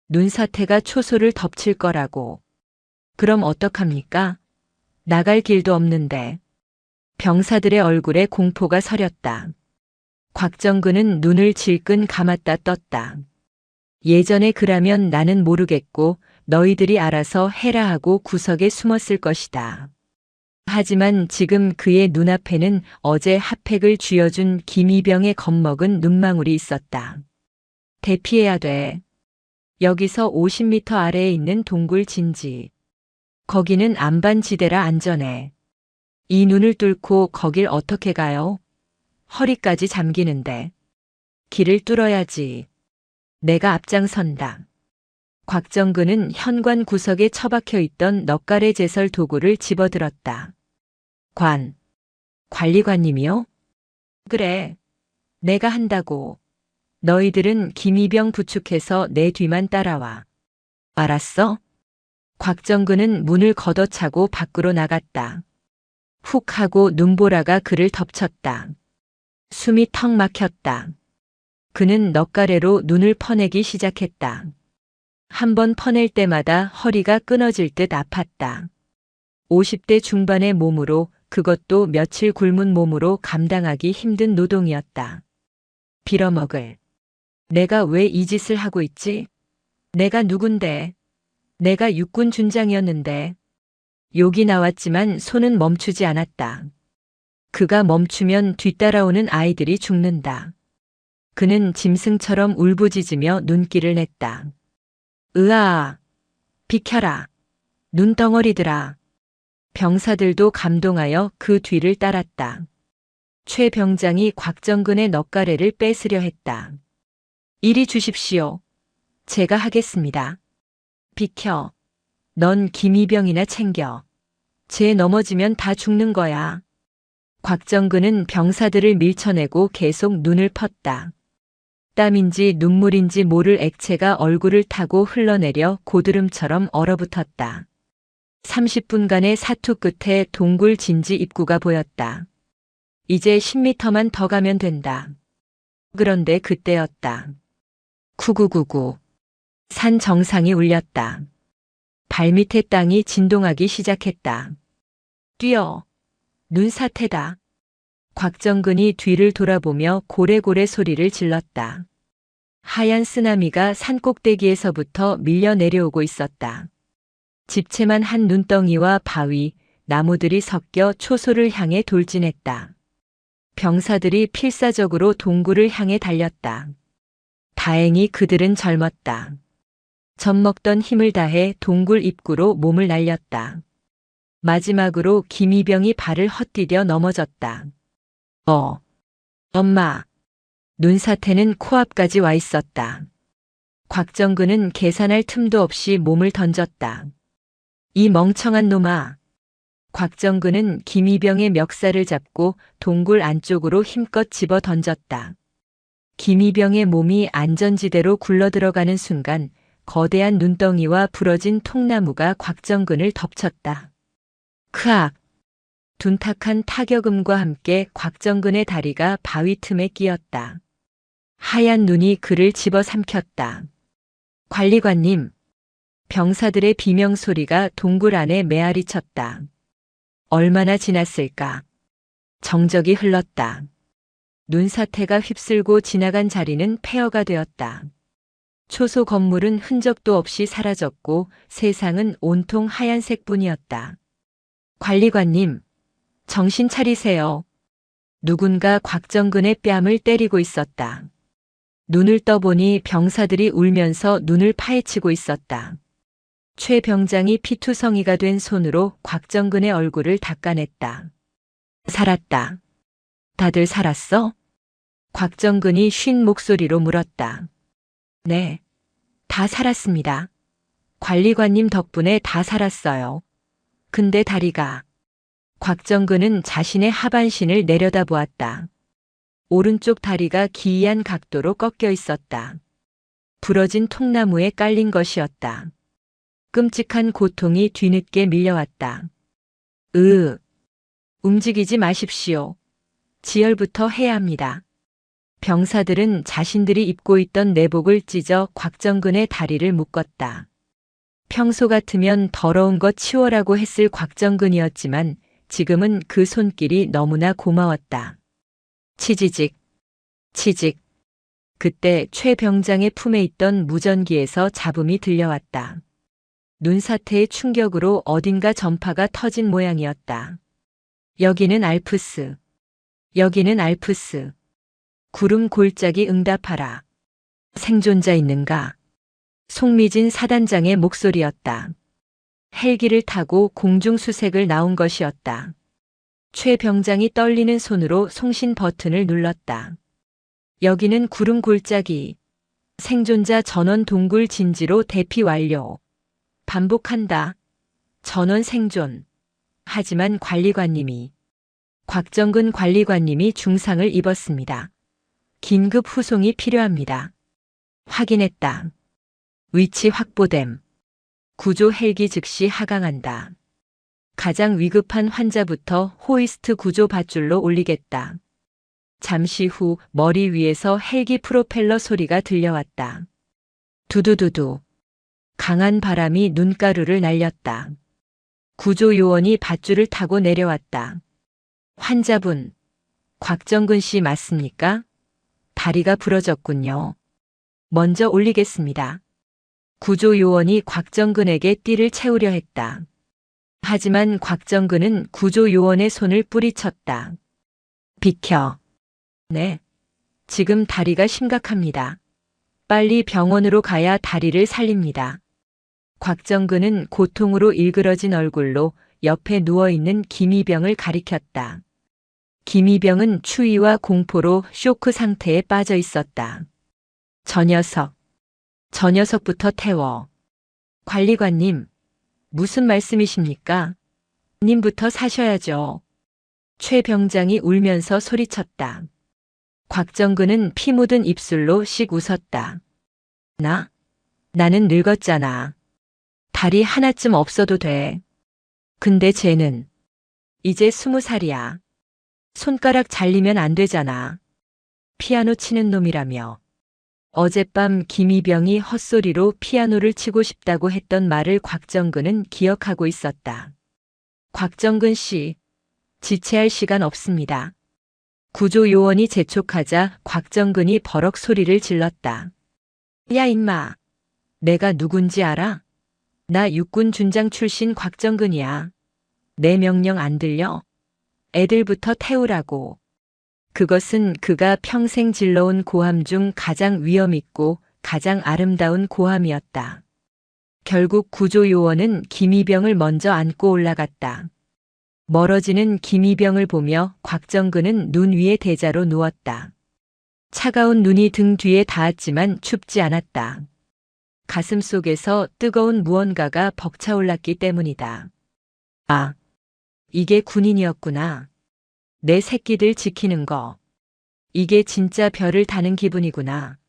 S1: 눈사태가 초소를 덮칠 거라고. 그럼 어떡합니까? 나갈 길도 없는데. 병사들의 얼굴에 공포가 서렸다. 곽정근은 눈을 질끈 감았다 떴다. 예전에 그라면 나는 모르겠고 너희들이 알아서 해라 하고 구석에 숨었을 것이다. 하지만 지금 그의 눈앞에는 어제 핫팩을 쥐어준 김이병의 겁먹은 눈망울이 있었다. 대피해야 돼. 여기서 50m 아래에 있는 동굴 진지. 거기는 안반지대라 안전해. 이 눈을 뚫고 거길 어떻게 가요? 허리까지 잠기는데. 길을 뚫어야지. 내가 앞장선다. 곽정근은 현관 구석에 처박혀 있던 넉갈의 제설 도구를 집어들었다. 관리관님이요? 그래. 내가 한다고. 너희들은 김이병 부축해서 내 뒤만 따라와. 알았어? 곽정근은 문을 걷어차고 밖으로 나갔다. 훅 하고 눈보라가 그를 덮쳤다. 숨이 턱 막혔다. 그는 넉가래로 눈을 퍼내기 시작했다. 한 번 퍼낼 때마다 허리가 끊어질 듯 아팠다. 50대 중반의 몸으로, 그것도 며칠 굶은 몸으로 감당하기 힘든 노동이었다. 빌어먹을. 내가 왜 이 짓을 하고 있지? 내가 누군데? 내가 육군 준장이었는데. 욕이 나왔지만 손은 멈추지 않았다. 그가 멈추면 뒤따라오는 아이들이 죽는다. 그는 짐승처럼 울부짖으며 눈길을 냈다. 으아! 비켜라! 눈덩어리들아! 병사들도 감동하여 그 뒤를 따랐다. 최 병장이 곽정근의 넉가래를 뺏으려 했다. 이리 주십시오. 제가 하겠습니다. 비켜. 넌 김이병이나 챙겨. 쟤 넘어지면 다 죽는 거야. 곽정근은 병사들을 밀쳐내고 계속 눈을 펐다. 땀인지 눈물인지 모를 액체가 얼굴을 타고 흘러내려 고드름처럼 얼어붙었다. 30분간의 사투 끝에 동굴 진지 입구가 보였다. 이제 10m만 더 가면 된다. 그런데 그때였다. 쿠구구구. 산 정상이 울렸다. 발밑의 땅이 진동하기 시작했다. 뛰어. 눈사태다. 곽정근이 뒤를 돌아보며 고래고래 소리를 질렀다. 하얀 쓰나미가 산 꼭대기에서부터 밀려 내려오고 있었다. 집채만 한 눈덩이와 바위, 나무들이 섞여 초소를 향해 돌진했다. 병사들이 필사적으로 동굴을 향해 달렸다. 다행히 그들은 젊었다. 젖먹던 힘을 다해 동굴 입구로 몸을 날렸다. 마지막으로 김이병이 발을 헛디뎌 넘어졌다. 엄마. 눈사태는 코앞까지 와 있었다. 곽정근은 계산할 틈도 없이 몸을 던졌다. 이 멍청한 놈아. 곽정근은 김이병의 멱살을 잡고 동굴 안쪽으로 힘껏 집어 던졌다. 김이병의 몸이 안전지대로 굴러들어가는 순간 거대한 눈덩이와 부러진 통나무가 곽정근을 덮쳤다. 크악! 둔탁한 타격음과 함께 곽정근의 다리가 바위 틈에 끼었다. 하얀 눈이 그를 집어삼켰다. 관리관님. 병사들의 비명소리가 동굴 안에 메아리 쳤다. 얼마나 지났을까? 정적이 흘렀다. 눈사태가 휩쓸고 지나간 자리는 폐허가 되었다. 초소 건물은 흔적도 없이 사라졌고 세상은 온통 하얀색뿐이었다. 관리관님, 정신 차리세요. 누군가 곽정근의 뺨을 때리고 있었다. 눈을 떠보니 병사들이 울면서 눈을 파헤치고 있었다. 최 병장이 피투성이가 된 손으로 곽정근의 얼굴을 닦아냈다. 살았다. 다들 살았어? 곽정근이 쉰 목소리로 물었다. 네, 다 살았습니다. 관리관님 덕분에 다 살았어요. 근데 다리가... 곽정근은 자신의 하반신을 내려다보았다. 오른쪽 다리가 기이한 각도로 꺾여 있었다. 부러진 통나무에 깔린 것이었다. 끔찍한 고통이 뒤늦게 밀려왔다. 움직이지 마십시오. 지혈부터 해야 합니다. 병사들은 자신들이 입고 있던 내복을 찢어 곽정근의 다리를 묶었다. 평소 같으면 더러운 것 치워라고 했을 곽정근이었지만 지금은 그 손길이 너무나 고마웠다. 치지직, 치직. 그때 최 병장의 품에 있던 무전기에서 잡음이 들려왔다. 눈사태의 충격으로 어딘가 전파가 터진 모양이었다. 여기는 알프스. 여기는 알프스. 구름 골짜기 응답하라. 생존자 있는가? 송미진 사단장의 목소리였다. 헬기를 타고 공중수색을 나온 것이었다. 최 병장이 떨리는 손으로 송신 버튼을 눌렀다. 여기는 구름 골짜기. 생존자 전원 동굴 진지로 대피 완료. 반복한다. 전원 생존. 하지만 관리관님이... 곽정근 관리관님이 중상을 입었습니다. 긴급 후송이 필요합니다. 확인했다. 위치 확보됨. 구조 헬기 즉시 하강한다. 가장 위급한 환자부터 호이스트 구조 밧줄로 올리겠다. 잠시 후 머리 위에서 헬기 프로펠러 소리가 들려왔다. 두두두두. 강한 바람이 눈가루를 날렸다. 구조 요원이 밧줄을 타고 내려왔다. 환자분, 곽정근 씨 맞습니까? 다리가 부러졌군요. 먼저 올리겠습니다. 구조 요원이 곽정근에게 띠를 채우려 했다. 하지만 곽정근은 구조 요원의 손을 뿌리쳤다. 비켜. 네. 지금 다리가 심각합니다. 빨리 병원으로 가야 다리를 살립니다. 곽정근은 고통으로 일그러진 얼굴로 옆에 누워있는 김이병을 가리켰다. 김이병은 추위와 공포로 쇼크 상태에 빠져 있었다. 저 녀석부터 태워. 관리관님, 무슨 말씀이십니까? 님부터 사셔야죠. 최 병장이 울면서 소리쳤다. 곽정근은 피 묻은 입술로 씩 웃었다. 나는 늙었잖아. 다리 하나쯤 없어도 돼. 근데 쟤는 이제 20살이야. 손가락 잘리면 안 되잖아. 피아노 치는 놈이라며. 어젯밤 김이병이 헛소리로 피아노를 치고 싶다고 했던 말을 곽정근은 기억하고 있었다. 곽정근 씨, 지체할 시간 없습니다. 구조요원이 재촉하자 곽정근이 버럭 소리를 질렀다. 야 임마, 내가 누군지 알아? 나 육군 준장 출신 곽정근이야. 내 명령 안 들려? 애들부터 태우라고. 그것은 그가 평생 질러온 고함 중 가장 위엄있고 가장 아름다운 고함이었다. 결국 구조요원은 김이병을 먼저 안고 올라갔다. 멀어지는 김이병을 보며 곽정근은 눈 위에 대자로 누웠다. 차가운 눈이 등 뒤에 닿았지만 춥지 않았다. 가슴 속에서 뜨거운 무언가가 벅차올랐기 때문이다. 아, 이게 군인이었구나. 내 새끼들 지키는 거. 이게 진짜 별을 다는 기분이구나.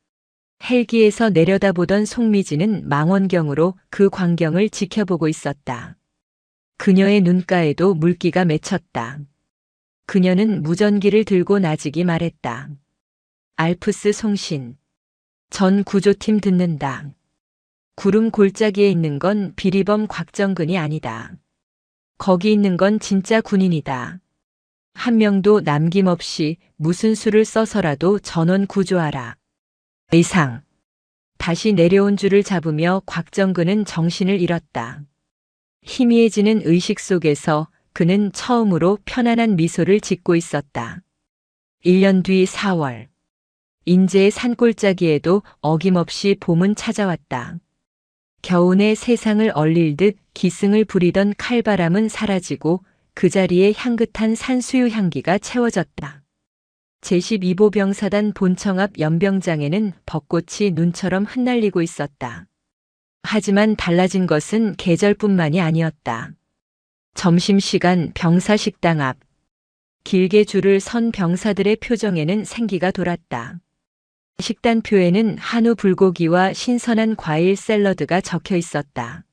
S1: 헬기에서 내려다보던 송미진은 망원경으로 그 광경을 지켜보고 있었다. 그녀의 눈가에도 물기가 맺혔다. 그녀는 무전기를 들고 나직이 말했다. 알프스 송신. 전 구조팀 듣는다. 구름 골짜기에 있는 건 비리범 곽정근이 아니다. 거기 있는 건 진짜 군인이다. 한 명도 남김없이 무슨 수를 써서라도 전원 구조하라. 이상. 다시 내려온 줄을 잡으며 곽정근은 정신을 잃었다. 희미해지는 의식 속에서 그는 처음으로 편안한 미소를 짓고 있었다. 1년 뒤 4월. 인제의 산골짜기에도 어김없이 봄은 찾아왔다. 겨우내 세상을 얼릴 듯 기승을 부리던 칼바람은 사라지고 그 자리에 향긋한 산수유 향기가 채워졌다. 제12보 병사단 본청 앞 연병장에는 벚꽃이 눈처럼 흩날리고 있었다. 하지만 달라진 것은 계절뿐만이 아니었다. 점심시간 병사식당 앞. 길게 줄을 선 병사들의 표정에는 생기가 돌았다. 식단표에는 한우 불고기와 신선한 과일 샐러드가 적혀 있었다.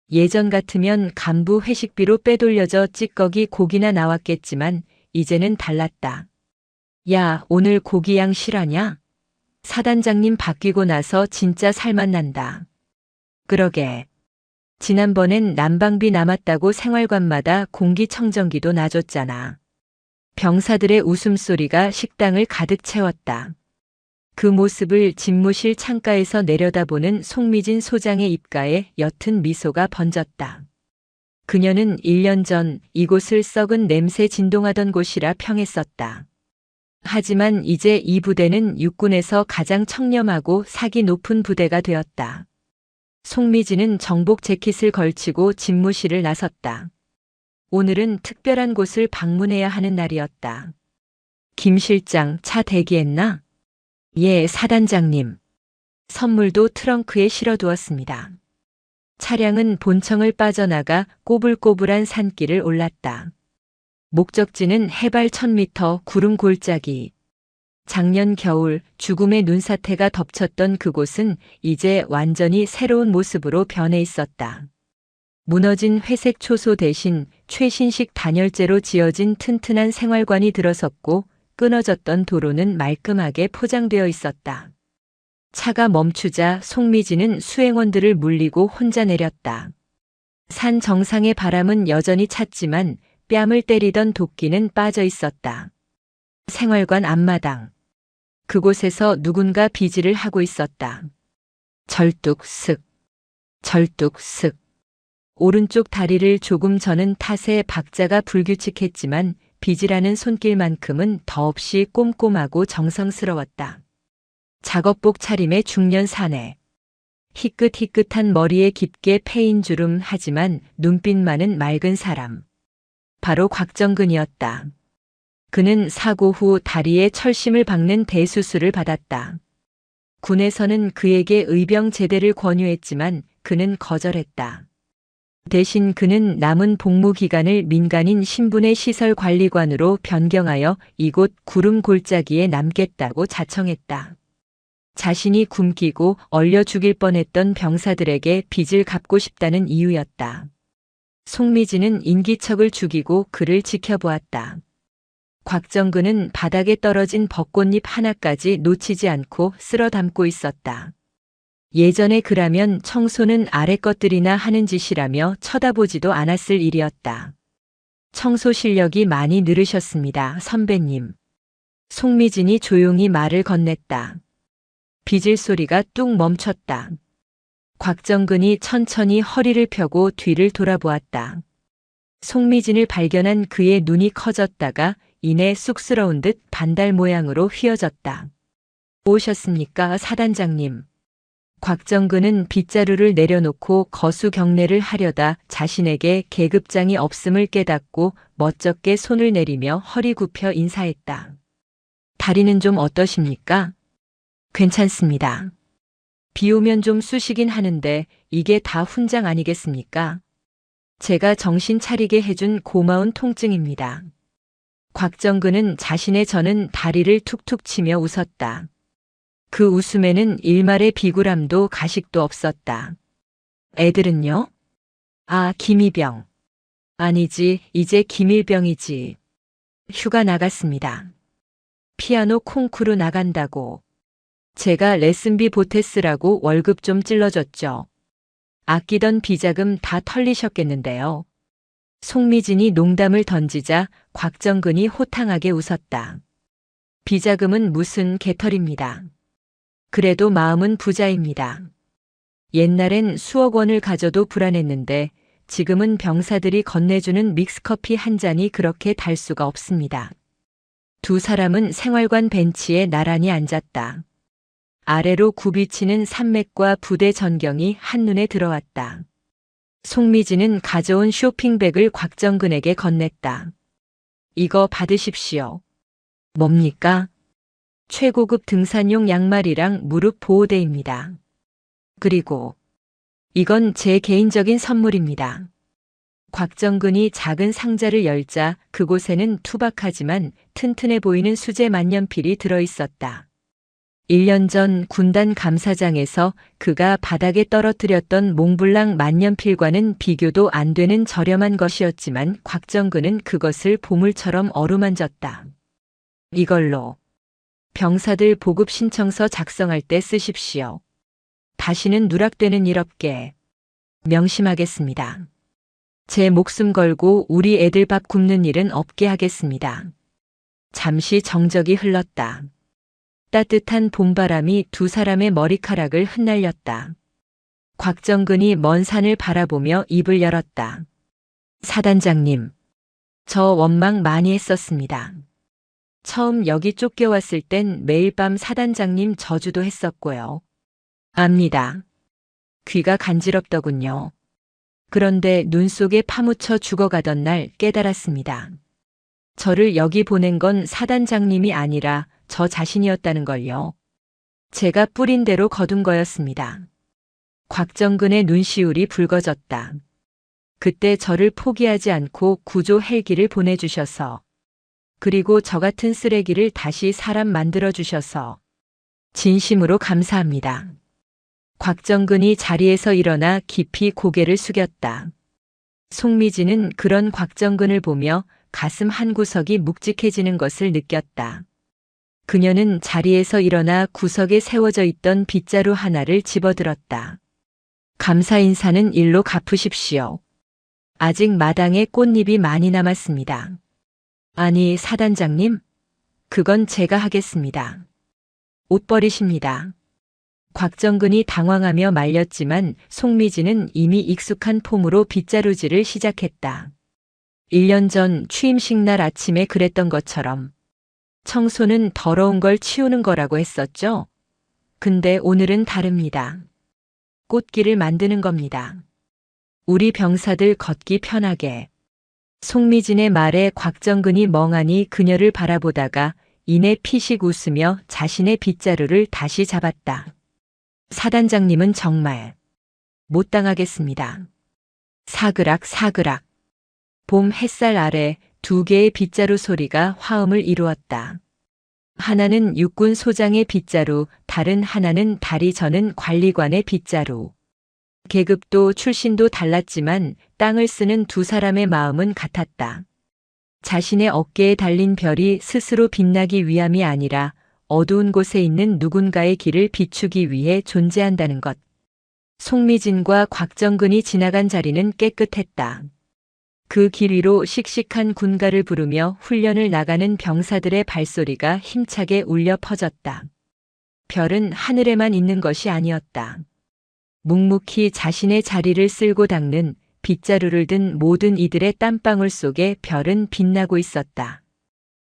S1: 예전 같으면 간부 회식비로 빼돌려져 찌꺼기 고기나 나왔겠지만 이제는 달랐다. 야, 오늘 고기 양 실하냐? 사단장님 바뀌고 나서 진짜 살맛 난다. 그러게. 지난번엔 난방비 남았다고 생활관마다 공기청정기도 놔줬잖아. 병사들의 웃음소리가 식당을 가득 채웠다. 그 모습을 집무실 창가에서 내려다보는 송미진 소장의 입가에 옅은 미소가 번졌다. 그녀는 1년 전 이곳을 썩은 냄새 진동하던 곳이라 평했었다. 하지만 이제 이 부대는 육군에서 가장 청렴하고 사기 높은 부대가 되었다. 송미진은 정복 재킷을 걸치고 집무실을 나섰다. 오늘은 특별한 곳을 방문해야 하는 날이었다. 김 실장, 차 대기했나? 예, 사단장님. 선물도 트렁크에 실어두었습니다. 차량은 본청을 빠져나가 꼬불꼬불한 산길을 올랐다. 목적지는 해발 1000m 구름 골짜기. 작년 겨울 죽음의 눈사태가 덮쳤던 그곳은 이제 완전히 새로운 모습으로 변해 있었다. 무너진 회색 초소 대신 최신식 단열재로 지어진 튼튼한 생활관이 들어섰고 끊어졌던 도로는 말끔하게 포장되어 있었다. 차가 멈추자 송미진은 수행원들을 물리고 혼자 내렸다. 산 정상의 바람은 여전히 찼지만 뺨을 때리던 도끼는 빠져 있었다. 생활관 앞마당. 그곳에서 누군가 비질을 하고 있었다. 절뚝쓱, 절뚝쓱. 오른쪽 다리를 조금 저는 탓에 박자가 불규칙했지만 비질하는 손길만큼은 더없이 꼼꼼하고 정성스러웠다. 작업복 차림의 중년 사내. 희끗희끗한 머리에 깊게 패인 주름 하지만 눈빛만은 맑은 사람. 바로 곽정근이었다. 그는 사고 후 다리에 철심을 박는 대수술을 받았다. 군에서는 그에게 의병 제대를 권유했지만 그는 거절했다. 대신 그는 남은 복무 기간을 민간인 신분의 시설관리관으로 변경하여 이곳 구름 골짜기에 남겠다고 자청했다. 자신이 굶기고 얼려 죽일 뻔했던 병사들에게 빚을 갚고 싶다는 이유였다. 송미진은 인기척을 죽이고 그를 지켜보았다. 곽정근은 바닥에 떨어진 벚꽃잎 하나까지 놓치지 않고 쓸어 담고 있었다. 예전에 그라면 청소는 아래 것들이나 하는 짓이라며 쳐다보지도 않았을 일이었다. 청소 실력이 많이 늘으셨습니다, 선배님. 송미진이 조용히 말을 건넸다. 빚을 소리가 뚝 멈췄다. 곽정근이 천천히 허리를 펴고 뒤를 돌아보았다. 송미진을 발견한 그의 눈이 커졌다가 이내 쑥스러운 듯 반달 모양으로 휘어졌다. 오셨습니까, 사단장님? 곽정근은 빗자루를 내려놓고 거수 경례를 하려다 자신에게 계급장이 없음을 깨닫고 멋쩍게 손을 내리며 허리 굽혀 인사했다. 다리는 좀 어떠십니까? 괜찮습니다. 비 오면 좀 쑤시긴 하는데 이게 다 훈장 아니겠습니까? 제가 정신 차리게 해준 고마운 통증입니다. 곽정근은 자신의 저는 다리를 툭툭 치며 웃었다. 그 웃음에는 일말의 비굴함도 가식도 없었다. 애들은요? 아, 김희병. 아니지, 이제 김일병이지. 휴가 나갔습니다. 피아노 콩쿠르 나간다고. 제가 레슨비 보태쓰라고 월급 좀 찔러줬죠. 아끼던 비자금 다 털리셨겠는데요. 송미진이 농담을 던지자 곽정근이 호탕하게 웃었다. 비자금은 무슨 개털입니다. 그래도 마음은 부자입니다. 옛날엔 수억 원을 가져도 불안했는데 지금은 병사들이 건네주는 믹스커피 한 잔이 그렇게 달 수가 없습니다. 두 사람은 생활관 벤치에 나란히 앉았다. 아래로 굽이치는 산맥과 부대 전경이 한눈에 들어왔다. 송미진은 가져온 쇼핑백을 곽정근에게 건넸다. 이거 받으십시오. 뭡니까? 최고급 등산용 양말이랑 무릎 보호대입니다. 그리고 이건 제 개인적인 선물입니다. 곽정근이 작은 상자를 열자 그곳에는 투박하지만 튼튼해 보이는 수제 만년필이 들어있었다. 1년 전 군단 감사장에서 그가 바닥에 떨어뜨렸던 몽블랑 만년필과는 비교도 안 되는 저렴한 것이었지만 곽정근은 그것을 보물처럼 어루만졌다. 이걸로 병사들 보급 신청서 작성할 때 쓰십시오. 다시는 누락되는 일 없게. 명심하겠습니다. 제 목숨 걸고 우리 애들 밥 굶는 일은 없게 하겠습니다. 잠시 정적이 흘렀다. 따뜻한 봄바람이 두 사람의 머리카락을 흩날렸다. 곽정근이 먼 산을 바라보며 입을 열었다. 사단장님, 저 원망 많이 했었습니다. 처음 여기 쫓겨왔을 땐 매일 밤 사단장님 저주도 했었고요. 압니다. 귀가 간지럽더군요. 그런데 눈 속에 파묻혀 죽어가던 날 깨달았습니다. 저를 여기 보낸 건 사단장님이 아니라 저 자신이었다는 걸요. 제가 뿌린 대로 거둔 거였습니다. 곽정근의 눈시울이 붉어졌다. 그때 저를 포기하지 않고 구조 헬기를 보내주셔서, 그리고 저 같은 쓰레기를 다시 사람 만들어주셔서 진심으로 감사합니다. 곽정근이 자리에서 일어나 깊이 고개를 숙였다. 송미진은 그런 곽정근을 보며 가슴 한구석이 묵직해지는 것을 느꼈다. 그녀는 자리에서 일어나 구석에 세워져 있던 빗자루 하나를 집어들었다. 감사 인사는 일로 갚으십시오. 아직 마당에 꽃잎이 많이 남았습니다. 아니, 사단장님? 그건 제가 하겠습니다. 옷 버리십니다. 곽정근이 당황하며 말렸지만 송미진은 이미 익숙한 폼으로 빗자루질을 시작했다. 1년 전 취임식 날 아침에 그랬던 것처럼 청소는 더러운 걸 치우는 거라고 했었죠? 근데 오늘은 다릅니다. 꽃길을 만드는 겁니다. 우리 병사들 걷기 편하게. 송미진의 말에 곽정근이 멍하니 그녀를 바라보다가 이내 피식 웃으며 자신의 빗자루를 다시 잡았다. 사단장님은 정말 못 당하겠습니다. 사그락 사그락. 봄 햇살 아래 두 개의 빗자루 소리가 화음을 이루었다. 하나는 육군 소장의 빗자루, 다른 하나는 달이 저는 관리관의 빗자루. 계급도 출신도 달랐지만 땅을 쓰는 두 사람의 마음은 같았다. 자신의 어깨에 달린 별이 스스로 빛나기 위함이 아니라 어두운 곳에 있는 누군가의 길을 비추기 위해 존재한다는 것. 송미진과 곽정근이 지나간 자리는 깨끗했다. 그 길 위로 씩씩한 군가를 부르며 훈련을 나가는 병사들의 발소리가 힘차게 울려 퍼졌다. 별은 하늘에만 있는 것이 아니었다. 묵묵히 자신의 자리를 쓸고 닦는 빗자루를 든 모든 이들의 땀방울 속에 별은 빛나고 있었다.